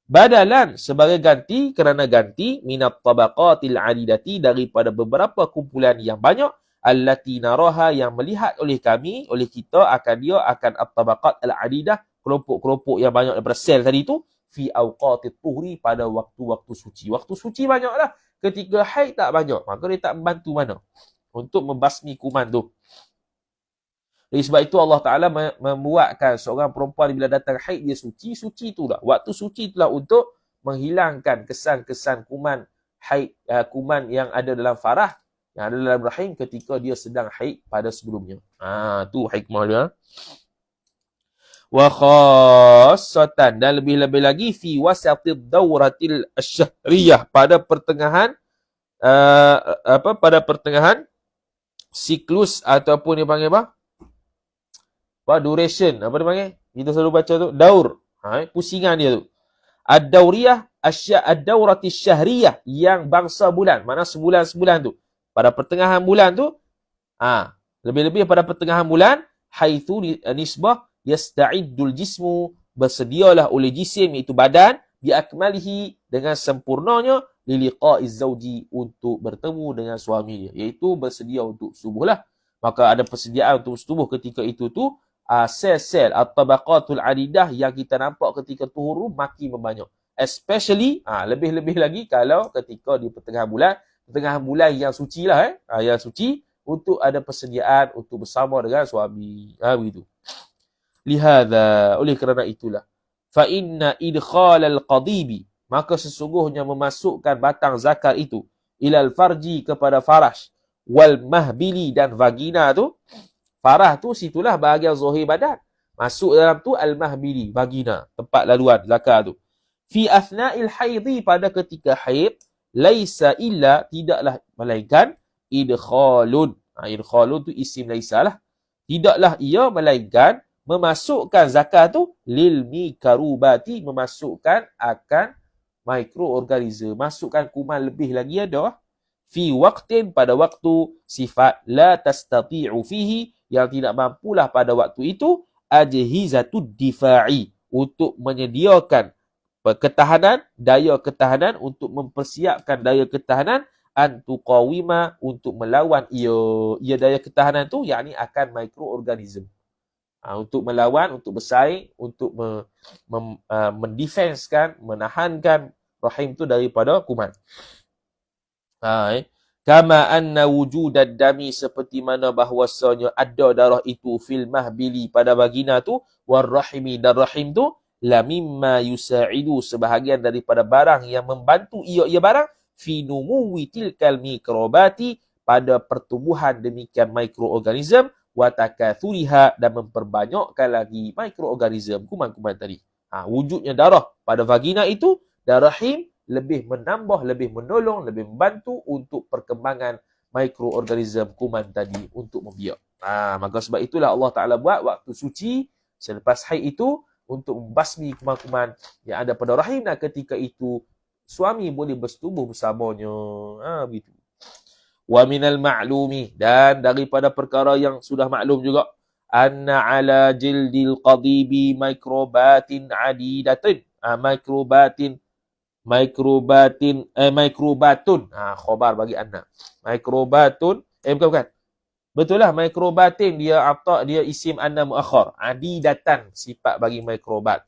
Badalan sebagai ganti, kerana ganti minat tabaqatil adidati, daripada beberapa kumpulan yang banyak, allati naraha, yang melihat oleh kami, oleh kita akan dia akan at-tabaqat al-adidah, kelompok-kelompok yang banyak daripada sel tadi tu, fi awqatit tuhri, pada waktu-waktu suci. Waktu suci banyaklah, ketika haid tak banyak, maka dia tak membantu mana untuk membasmi kuman tu. Jadi sebab itu Allah Ta'ala membuatkan seorang perempuan bila datang haid dia suci, suci itulah. Waktu suci itulah untuk menghilangkan kesan-kesan kuman haid, kuman yang ada dalam farah, yang ada dalam rahim ketika dia sedang haid pada sebelumnya. Tu hikmah dia. Wa khassatan, dan lebih-lebih lagi fi wasatid dauratil syahriyah, pada pertengahan pada pertengahan siklus ataupun dia panggil apa? Duration, apa dia panggil? Kita selalu baca tu daur. Pusingan dia tu. Ad-dauriyah ad-daurati syahriyah, yang bangsa bulan, mana sebulan-sebulan tu. Pada pertengahan bulan tu, lebih-lebih pada pertengahan bulan, haitsu nisbah yasta'iddul jismu, bersedialah oleh jisim, iaitu badan, biakmalihi, dengan sempurnanya, liliqa'iz zawji, untuk bertemu dengan suami dia, iaitu bersedia untuk subuh lah. Maka ada persediaan untuk subuh ketika itu tu, sel-sel at-tabaqatul adidah yang kita nampak ketika tuhur makin membanyak. Especially, lebih-lebih lagi kalau ketika di pertengahan bulan yang suci lah, yang suci, untuk ada persediaan untuk bersama dengan suami. Begitu. Lihada, oleh kerana itulah, fa inna idkhalal qadibi, maka sesungguhnya memasukkan batang zakar itu, ilal farji, kepada farash, wal mahbili, dan vagina tu. Farah tu situlah bahagian zahir badan. Masuk dalam tu al-mahbili, vagina, tempat laluan zakar tu. Fi athna'il haidhi, pada ketika haid, laisa illa, tidaklah melainkan, idkhalun. Idkhalun tu isim laisa lah. Tidaklah ia melainkan memasukkan zakar tu lil mikarubati, memasukkan akan mikroorganisme, masukkan kuman lebih lagi ada. Fi waqtin, pada waktu, sifat la tastati'u fihi, yang tidak mampulah pada waktu itu, ajhizatud difa'i, untuk menyediakan ketahanan, daya ketahanan, untuk mempersiapkan daya ketahanan, antuqawima, untuk melawan ia daya ketahanan tu, yakni akan mikroorganisme. Untuk melawan, untuk bersaing, untuk mendefenskan, menahankan rahim tu daripada kuman. Kama anna wujudad dami, seperti mana bahwasanya ada darah itu, fil mahbili, pada vagina tu, war rahimi, dan rahim tu, la mimma yusa'idu, sebahagian daripada barang yang membantu ia barang, fi numuwi tilkal mikrobati, pada pertumbuhan demikian mikroorganisme, wa takathuriha, dan memperbanyakkan lagi mikroorganisme, kuman-kuman tadi. Wujudnya darah pada vagina itu dan rahim lebih menambah, lebih menolong, lebih membantu untuk perkembangan mikroorganisme kuman tadi untuk membiak. Maka sebab itulah Allah Ta'ala buat waktu suci selepas haid itu untuk membasmi kuman-kuman yang ada pada rahim, dan ketika itu suami boleh bersetubuh bersamanya. Begitu. Wa minal ma'lumi, dan daripada perkara yang sudah maklum juga, anna ala jildil qadibi mikrobatin adidatin. Mikrobatun. Khabar bagi anna. Mikrobatun. Bukan. Betul lah, mikrobatin dia isim anna muakhar. Adidatan, sifat bagi mikrobat.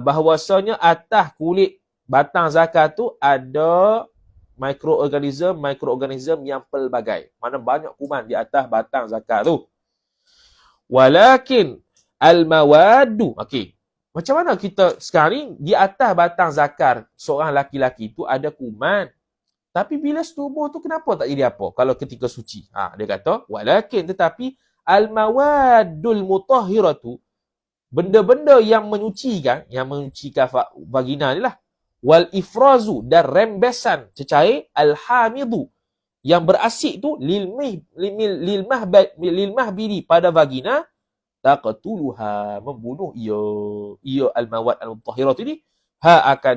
Bahawasanya atas kulit batang zakar tu ada mikroorganisme yang pelbagai. Mana banyak kuman di atas batang zakar tu. Walakin al-mawadu. Okey. Macam mana kita sekarang ni di atas batang zakar seorang laki-laki tu ada kuman. Tapi bila setubuh tu kenapa tak jadi apa kalau ketika suci? Dia kata walakin, tetapi al-mawadul mutahhiratu, benda-benda yang menyucikan vagina ni lah. Wal ifrazu, dan rembesan cecair, al-hamidu, yang berasik tu lil mahbili, pada vagina, taqtuluha, membunuh ia al-mawad al-mutahhirat ini,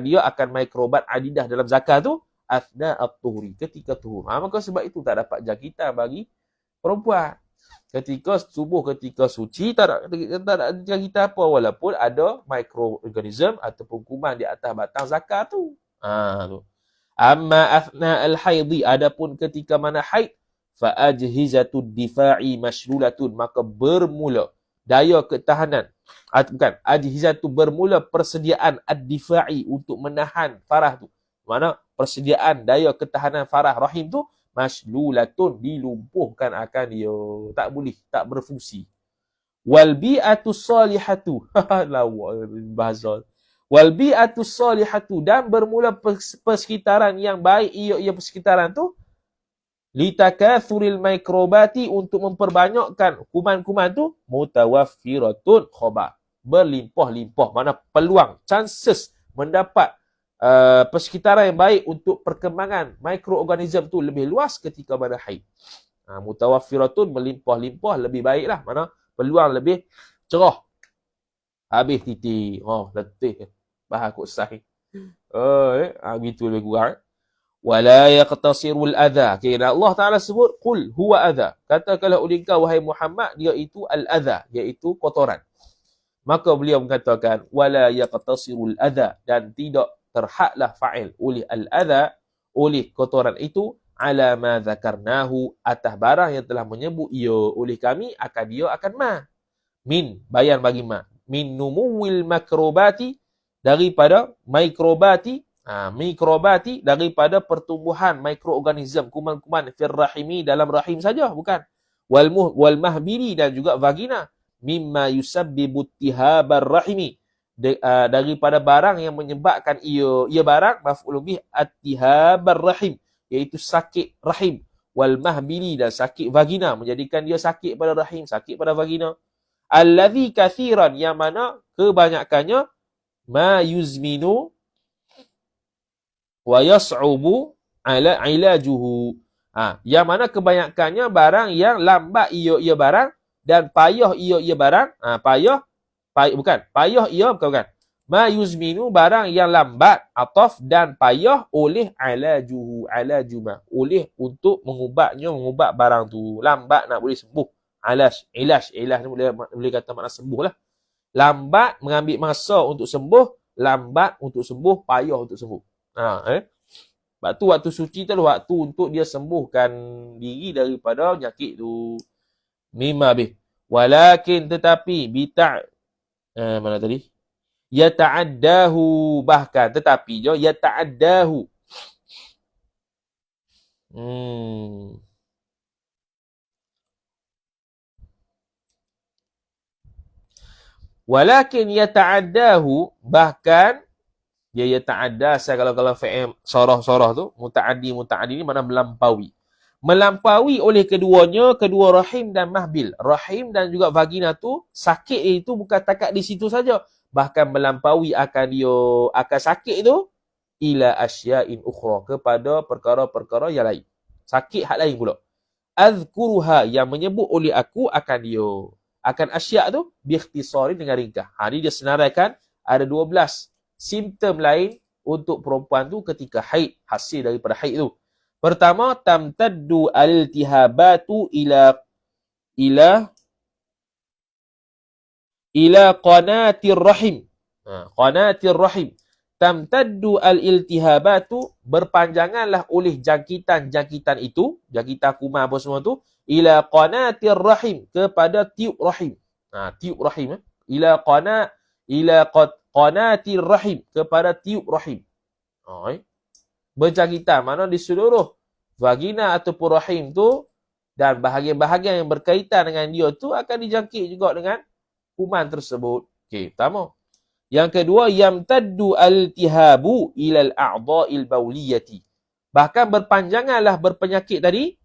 dia akan mikrobat adidah dalam zakar tu athna at-tuhri, ketika tuhur. Maka sebab itu tak dapat jangkitan bagi perempuan. Ketika subuh, ketika suci, tak ada jangkitan apa, walaupun ada mikroorganism ataupun kuman di atas batang zakar tu. Tu. Amma athna al-haidhi, adapun ketika mana haid, fa ajhizatud difa'i mashlulatun, maka bermula daya ketahanan, bukan, ajhizatu, bermula persediaan ad-difa'i, untuk menahan farah tu. Mana persediaan daya ketahanan farah rahim tu mashlulatun, dilumpuhkan akan dia, tak boleh, tak berfungsi. Wal bi'atus salihatu bahasa wal bi'atus salihatu, dan bermula persekitaran yang baik, ia persekitaran tu litakathuril mikrobati, untuk memperbanyakkan kuman-kuman tu, mutawaffiratun khobar, berlimpah-limpah, mana peluang, chances mendapat persekitaran yang baik untuk perkembangan mikroorganism tu lebih luas ketika mana haid. Mutawaffiratun, melimpah-limpah, lebih baiklah, mana peluang lebih cerah. Habis titik. Letih. Bahas kok sahih. Gitu lebih kurang. Wala yaqtasirul adha. Okay, Allah Ta'ala sebut, qul huwa adha. Katakanlah oleh engkau, wahai Muhammad, dia itu al-adha, iaitu kotoran. Maka beliau mengatakan, wala yaqtasirul adha, dan tidak terhadlah fa'il oleh al-adha, oleh kotoran itu, ala ma zakarnahu, atas barang yang telah menyebut ia oleh kami, akan dia akan ma. Min, bayan bagi ma. Min numuwil makrobati, daripada mikrobati, mikrobati, daripada pertumbuhan mikroorganism, kuman-kuman, fir rahimi, dalam rahim saja, bukan. Wal mahbili, dan juga vagina. Mimma yusabbibu tihabar rahimi, daripada barang yang menyebabkan ia barang, maf'ul bih at-tihabar rahim, iaitu sakit rahim. Wal mahbili, dan sakit vagina, menjadikan dia sakit pada rahim, sakit pada vagina. Allazi kathiran, yang mana kebanyakannya, ma yuzminu wa yas'ubu ala ilajuhu. Yang mana kebanyakannya barang yang lambat ia barang, dan payah ia barang. Payah bukan. Ma yuzminu, barang yang lambat, ataf, dan payah oleh alajuhu, alajuma, oleh untuk mengubat barang tu. Lambat nak boleh sembuh. Ilaj ni boleh kata makna sembuh lah. Lambat mengambil masa untuk sembuh, lambat untuk sembuh, payah untuk sembuh. Sebab tu waktu suci tu waktu untuk dia sembuhkan diri daripada penyakit tu. Mimma bih. Walakin, tetapi, mana tadi? Yata'addahu, bahkan, tetapi je, yata'addahu. Walakin yata'addahu, bahkan dia yata'adda, kalau fi'il sorah tu, muta'addi ni mana melampaui. Melampaui oleh keduanya, kedua rahim dan mahbil. Rahim dan juga vagina tu, sakit itu bukan takat di situ saja, bahkan melampaui akan sakit itu ila asya'in ukhra, kepada perkara-perkara yang lain. Sakit hal lain pula. Azkuruha, yang menyebut oleh aku akan asya' tu biikhtisari, dengan ringkas. Ini dia senaraikan ada 12 simptom lain untuk perempuan tu ketika haid, hasil daripada haid tu. Pertama, tamtaddu al-iltihabatu ila qanatir rahim. Qanatir rahim. Tamtaddu al-iltihabatu, berpanjanganlah oleh jangkitan itu, jangkitan kuman apa semua tu, ila qanatir rahim, kepada tiub rahim. Tiub rahim. Ila qanatir rahim, kepada tiub rahim. Berjangkitan, mana di seluruh vagina ataupun rahim tu, dan bahagian-bahagian yang berkaitan dengan dia tu akan dijangkit juga dengan kuman tersebut. Okey, pertama. Yang kedua, yamtaddu al-tihabu ilal a'dha'il bauliyati. Bahkan berpanjanganlah berpenyakit tadi,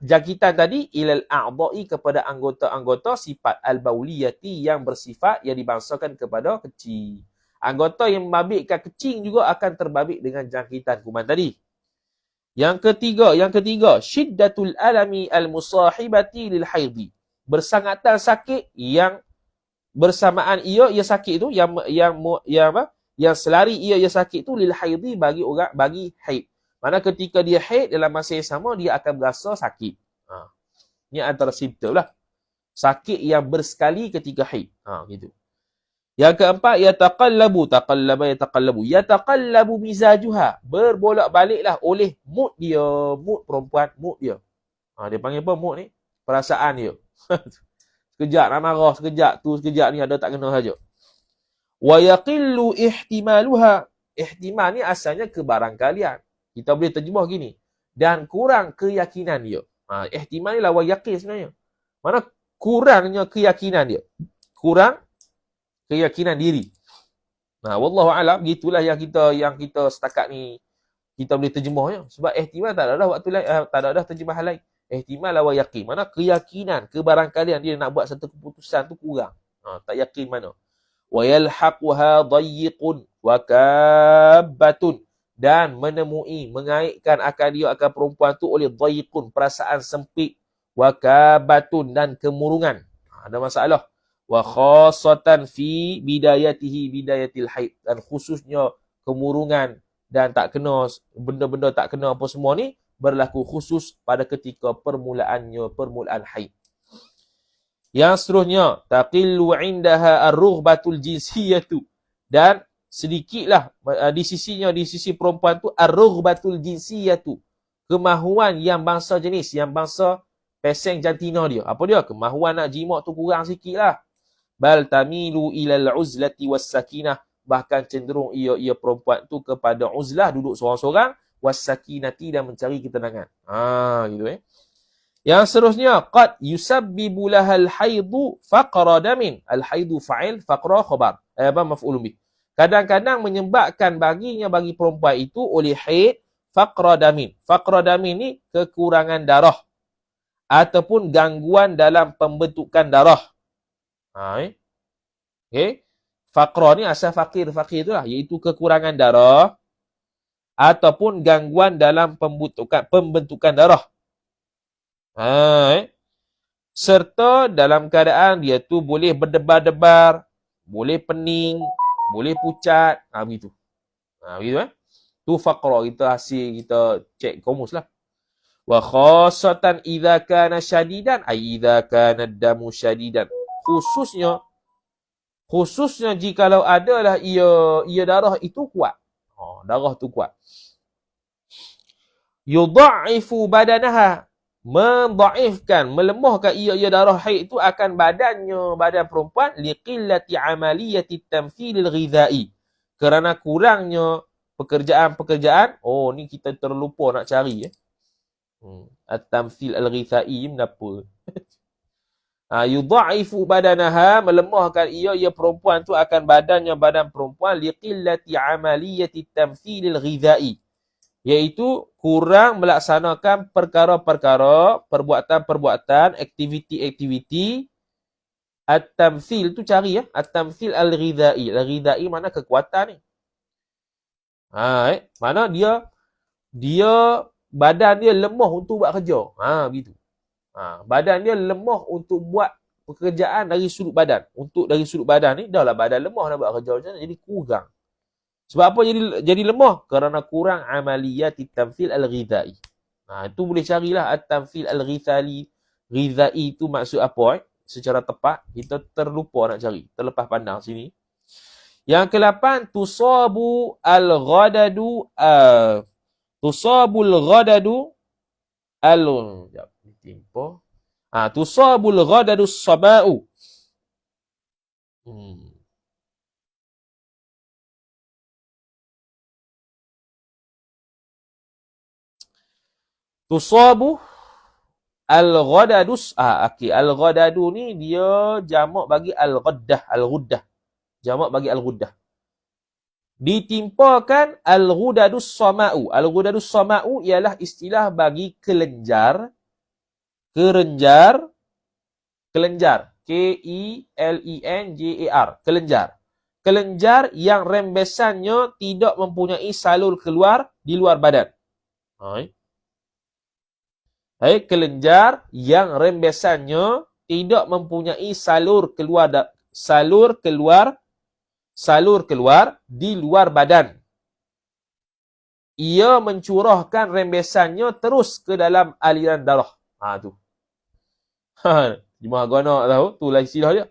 jangkitan tadi, ilal a'dha'i, kepada anggota-anggota sifat al-bauliyati, yang bersifat, yang dibangsakan kepada kecil. Anggota yang membabitkan kecing juga akan terbabit dengan jangkitan kuman tadi. Yang ketiga, syiddatul alami al-musahibati lil haidhi. bersangatan sakit yang bersamaan ia sakit tu yang selari ia sakit tu lil haidhi bagi haid. Mana ketika dia haid dalam masa yang sama dia akan berasa sakit. Ini antara simptom lah. Sakit yang bersekali ketika haid. Gitu. Yang keempat, yataqallabu mizajuha. Berbolak-baliklah oleh mood dia, mood perempuan, mood dia. Dia panggil apa mood ni? Perasaan dia. Sekejap nak marah, sekejap ni ada tak kena saja. Wa yaqillu ihtimaluha. Ihtimal ni asalnya kebarangkalian. Kita boleh terjemah gini. Dan kurang keyakinan dia. Ihtimal ni lawan yakin sebenarnya. Mana kurangnya keyakinan dia. Kurang keyakinan diri. Wallahu alam, gitulah yang kita setakat ni kita boleh terjemahnya. Sebab ihtimal tak ada waktu lain, tak ada terjemahan lain. Ihtimal lawan yakin. Mana keyakinan, kebarangkalian dia nak buat satu keputusan tu kurang. Tak yakin mana. Wa yalhaquha dayyiqun wa kabbatun. Dan mengaitkan akan dia akan perempuan tu oleh dayyiqun, perasaan sempit, wa kabbatun, dan kemurungan. Ada masalah. Wa khassatan fi bidayatil haid, dan khususnya kemurungan dan tak kena benda-benda tak kena apa semua ni berlaku khusus pada ketika permulaan haid. Yang seterusnya, taqillu indaha ar-rughbatul jinsiyatu, dan sedikitlah di sisi perempuan tu ar-rughbatul jinsiyatu, kemahuan yang bangsa jenis, yang bangsa peseng jantina dia. Apa dia? Kemahuan nak jimat tu kurang sikitlah. Bal tamilu ilal uzlati was sakinah, bahkan cenderung ia perempuan tu kepada uzlah, duduk seorang-seorang, was sakinati, dan mencari ketenangan. Gitu Yang seterusnya, qad yusabbibu lahal haidu faqra damin. Al haidu fa'il, faqra khabar. Maf'ulun bih. Kadang-kadang menyebabkan bagi perempuan itu oleh haid faqra damin. Faqra damin ni kekurangan darah ataupun gangguan dalam pembentukan darah. Okay. Faqra ni asal fakir itulah, iaitu kekurangan darah ataupun gangguan dalam pembentukan darah. Serta dalam keadaan dia tu boleh berdebar-debar, boleh pening, boleh pucat, begitu. Begitu Tu faqra, kita cek komus lah. Wa khassatan idza kana syadidan, ay idza kana damu syadidan. Khususnya jikalau adalah ia darah itu kuat. Darah tu kuat. Yudha'ifu badanaha, mendhaifkan, melemahkan ia darah haid itu akan badan perempuan, liqillati amaliyati tamthilil ghidha'i, kerana kurangnya pekerjaan. Ni kita terlupa nak cari at-tamthil al-ghidha'i kenapa? Yudha'ifu badanaha, melemahkan ia perempuan tu akan badan perempuan, liqillati amaliyati tamthilil ghidha'i, iaitu kurang melaksanakan perkara-perkara, perbuatan-perbuatan, aktiviti-aktiviti. At-tamthil tu cari at-tamthil al-ghidha'i. Al-ghidha'i mana kekuatan ni. Mana dia badan dia lemah untuk buat kerja. Begitu. Badan dia lemah untuk buat pekerjaan dari sudut badan. Dari sudut badan ni, dah lah badan lemah nak buat kerja macam mana, jadi kurang. Sebab apa jadi lemah? Kerana kurang amaliyat tamthil al-ghidha'i. Itu boleh carilah at-tamthil al-ghidha'i. Ghidha'i itu maksud apa? Secara tepat, kita terlupa nak cari. Terlepas pandang sini. Yang ke-8, tusabul ghadadu tusabul ghadadu sabau. Tusabu al-ghadadus. Al-ghadadu ni dia jamak bagi al-ghuddah. Jamak bagi al-ghuddah. Ditimpakan al-ghudadus sama'u. Al-ghudadus sama'u ialah istilah bagi kelenjar. Kelenjar. K-E-L-E-N-J-A-R. Kelenjar. Kelenjar yang rembesannya tidak mempunyai salur keluar di luar badan. Kelenjar yang rembesannya tidak mempunyai salur keluar di luar badan. Ia mencurahkan rembesannya terus ke dalam aliran darah. Tu. Jemaah gua nak tahu, tu lah istilah dia.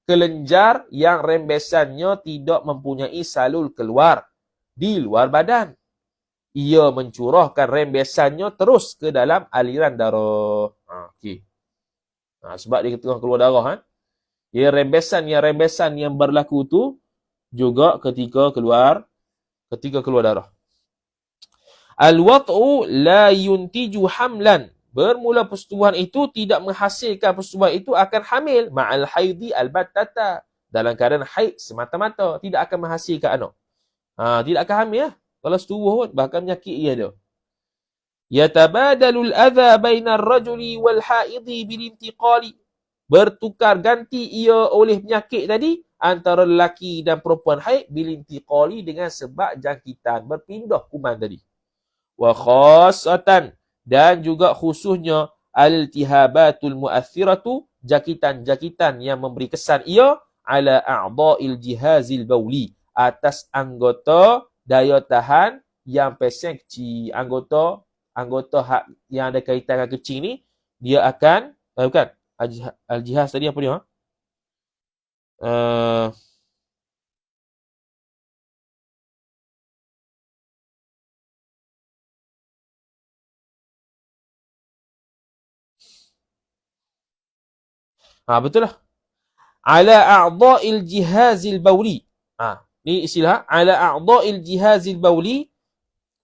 Kelenjar yang rembesannya tidak mempunyai salur keluar di luar badan. Ia mencurahkan rembesannya terus ke dalam aliran darah. Okey. Sebab dia tengah keluar darah. Ya, rembesan yang berlaku tu juga ketika keluar darah. Al-wat'u la yuntiju hamlan. Bermula persetubuhan itu tidak menghasilkan persetubuhan itu akan hamil. Ma'al haidi al-battata. Dalam keadaan haid semata-mata. Tidak akan menghasilkan anak. Tidak akan hamil. Kalau setubuh pun, bahkan penyakit ia ada. Yatabadalul adha bainar rajuli wal haidi bilintiqali. Bertukar ganti ia oleh penyakit tadi antara lelaki dan perempuan haid bilintiqali dengan sebab jangkitan. Berpindah kuman tadi. Wa khassatan. Dan juga khususnya al-iltihabatul mu'athiratu, jakitan-jakitan yang memberi kesan ia ala a'dha'il jihazil bauli, atas anggota daya tahan yang pesen kecil. Anggota yang ada kaitan dengan kecil ni, dia akan bukan al-jihaz tadi apa dia? Betul lah. Ala a'dha'il jihazil bauli. Ni istilah ala a'dha'il jihazil bauli.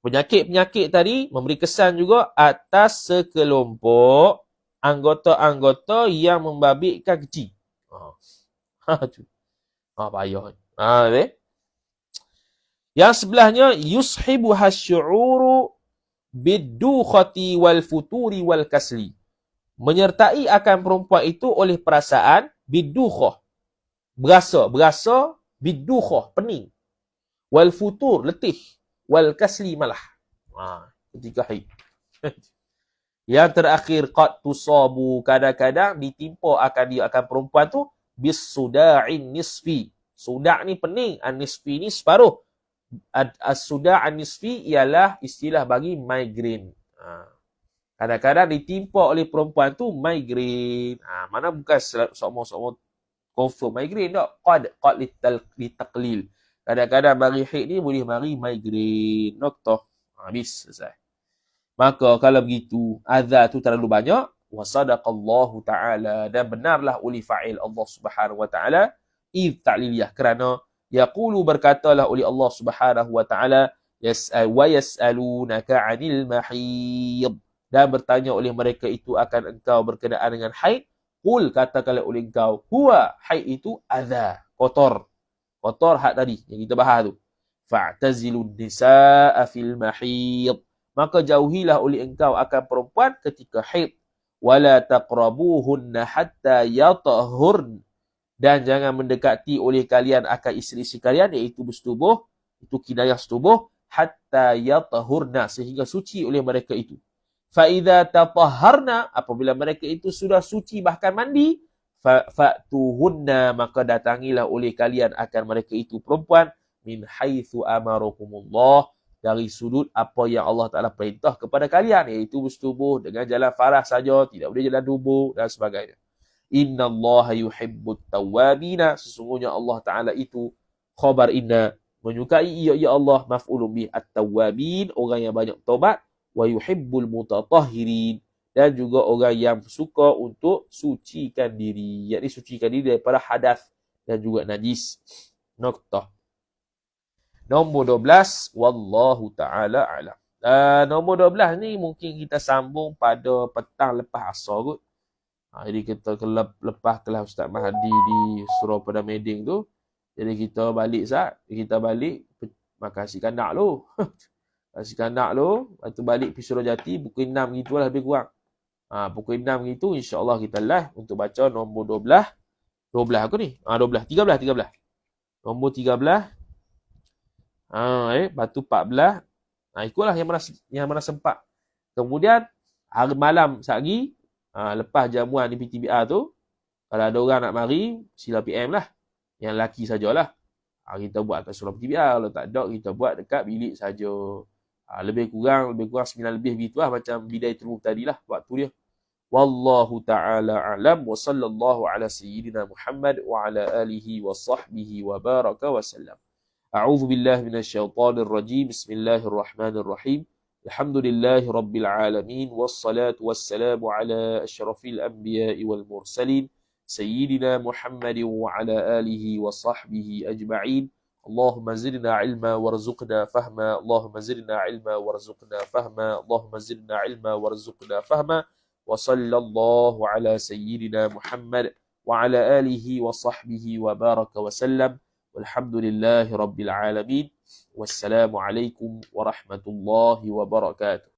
Penyakit-penyakit tadi memberi kesan juga atas sekelompok anggota-anggota yang membabitkan kecil. Payah. Yang sebelahnya yushibu hasyu'uru biddukhati wal futuri wal kasli. Menyertai akan perempuan itu oleh perasaan biddukhah. Berasa biddukhah, pening. Wal futur, letih. Wal kasli, malah. Ketika haid. Yang terakhir, qad tusabu, kadang-kadang ditimpa akan perempuan tu bis suda'in nisfi. Suda' ni pening, an-nisfi ni separuh. As-suda'an nisfi ialah istilah bagi migraine. Kadang-kadang ditimpa oleh perempuan tu migraine. Mana bukan semua confirm migraine tak. Qad litaqlil. Kadang-kadang mari haid ni boleh mari migraine. Noktah. Habis, selesai. Maka kalau begitu, azab tu terlalu banyak. Wa sadaqallahu ta'ala. Dan benarlah oleh fa'il Allah subhanahu wa ta'ala. Idh ta'liliyah. Kerana yaqulu berkatalah oleh Allah subhanahu wa ta'ala. Wa yas'alunaka 'anil mahid. Dan bertanya oleh mereka itu akan engkau berkenaan dengan haid. Qul, katakanlah oleh engkau. Huwa, haid itu adha. Kotor hak tadi yang kita bahas tu. Fa'tazilun nisa'a fil mahid. Maka jauhilah oleh engkau akan perempuan ketika haid. Wala taqrabuhunna hatta yatahurn. Dan jangan mendekati oleh kalian akan isteri-isteri kalian, iaitu bersetubuh, itu kinayah setubuh, hatta yatahurna, sehingga suci oleh mereka itu. Fa'idha tatahharna, apabila mereka itu sudah suci bahkan mandi, fa'tuhunna, maka datangilah oleh kalian akan mereka itu perempuan, min haitsu amarakumullah, dari sudut apa yang Allah Ta'ala perintah kepada kalian, iaitu bersetubuh dengan jalan farah saja, tidak boleh jalan dubur dan sebagainya. Inna Allah yuhibbut tawwabina, sesungguhnya Allah Ta'ala itu khabar inna, menyukai ya Allah, maf'ulun bih at-tawwabin, orang yang banyak taubat, wa yuhibbul mutatahhirin, dan juga orang yang suka untuk sucikan diri, yakni sucikan diri daripada hadas dan juga najis. Noktah. Nombor 12, wallahu ta'ala a'lam. Nombor 12 ni mungkin kita sambung pada petang lepas asar kot. Jadi kita lepas kelas Ustaz Mahdi di Surau Padang Meding tu, jadi kita balik makasih kandak lu. Kasih kandak lu, lepas tu balik pergi Surajati, pukul 6 gitulah lebih kurang. Pukul 6 gitu, insyaAllah kita live untuk baca nombor 12. 12 aku ni? 13. Nombor 13. Lepas tu 14. Ikutlah yang mana sempat. Kemudian, hari malam sehari, lepas jamuan di PTBR tu, Kalau ada orang nak mari, sila PM lah. Yang lelaki sajalah. Kita buat atas surau PTBR. Kalau tak ada, kita buat dekat bilik saja. Lebih kurang 9 lebih gitu lah. Macam bidai termu tadi lah waktu dia. Wallahu ta'ala a'lam wa sallallahu ala sayyidina Muhammad wa ala alihi wa sahbihi wa baraka wa sallam. A'udzu billahi minasyaitonir rajim. Bismillahirrahmanirrahim. Alhamdulillahi rabbil alamin wassalatu wassalamu ala asyrafil anbiya'i wal mursalin sayyidina Muhammadin wa ala alihi wa sahbihi ajma'in. Allahumma zidna ilma warzuqna fahma. Allahumma zidna ilma warzuqna fahma. Allahumma zidna ilma warzuqna fahma. وصلى الله على سيدنا محمد وعلى آله وصحبه وبارك وسلم والحمد لله رب العالمين والسلام عليكم ورحمة الله وبركاته.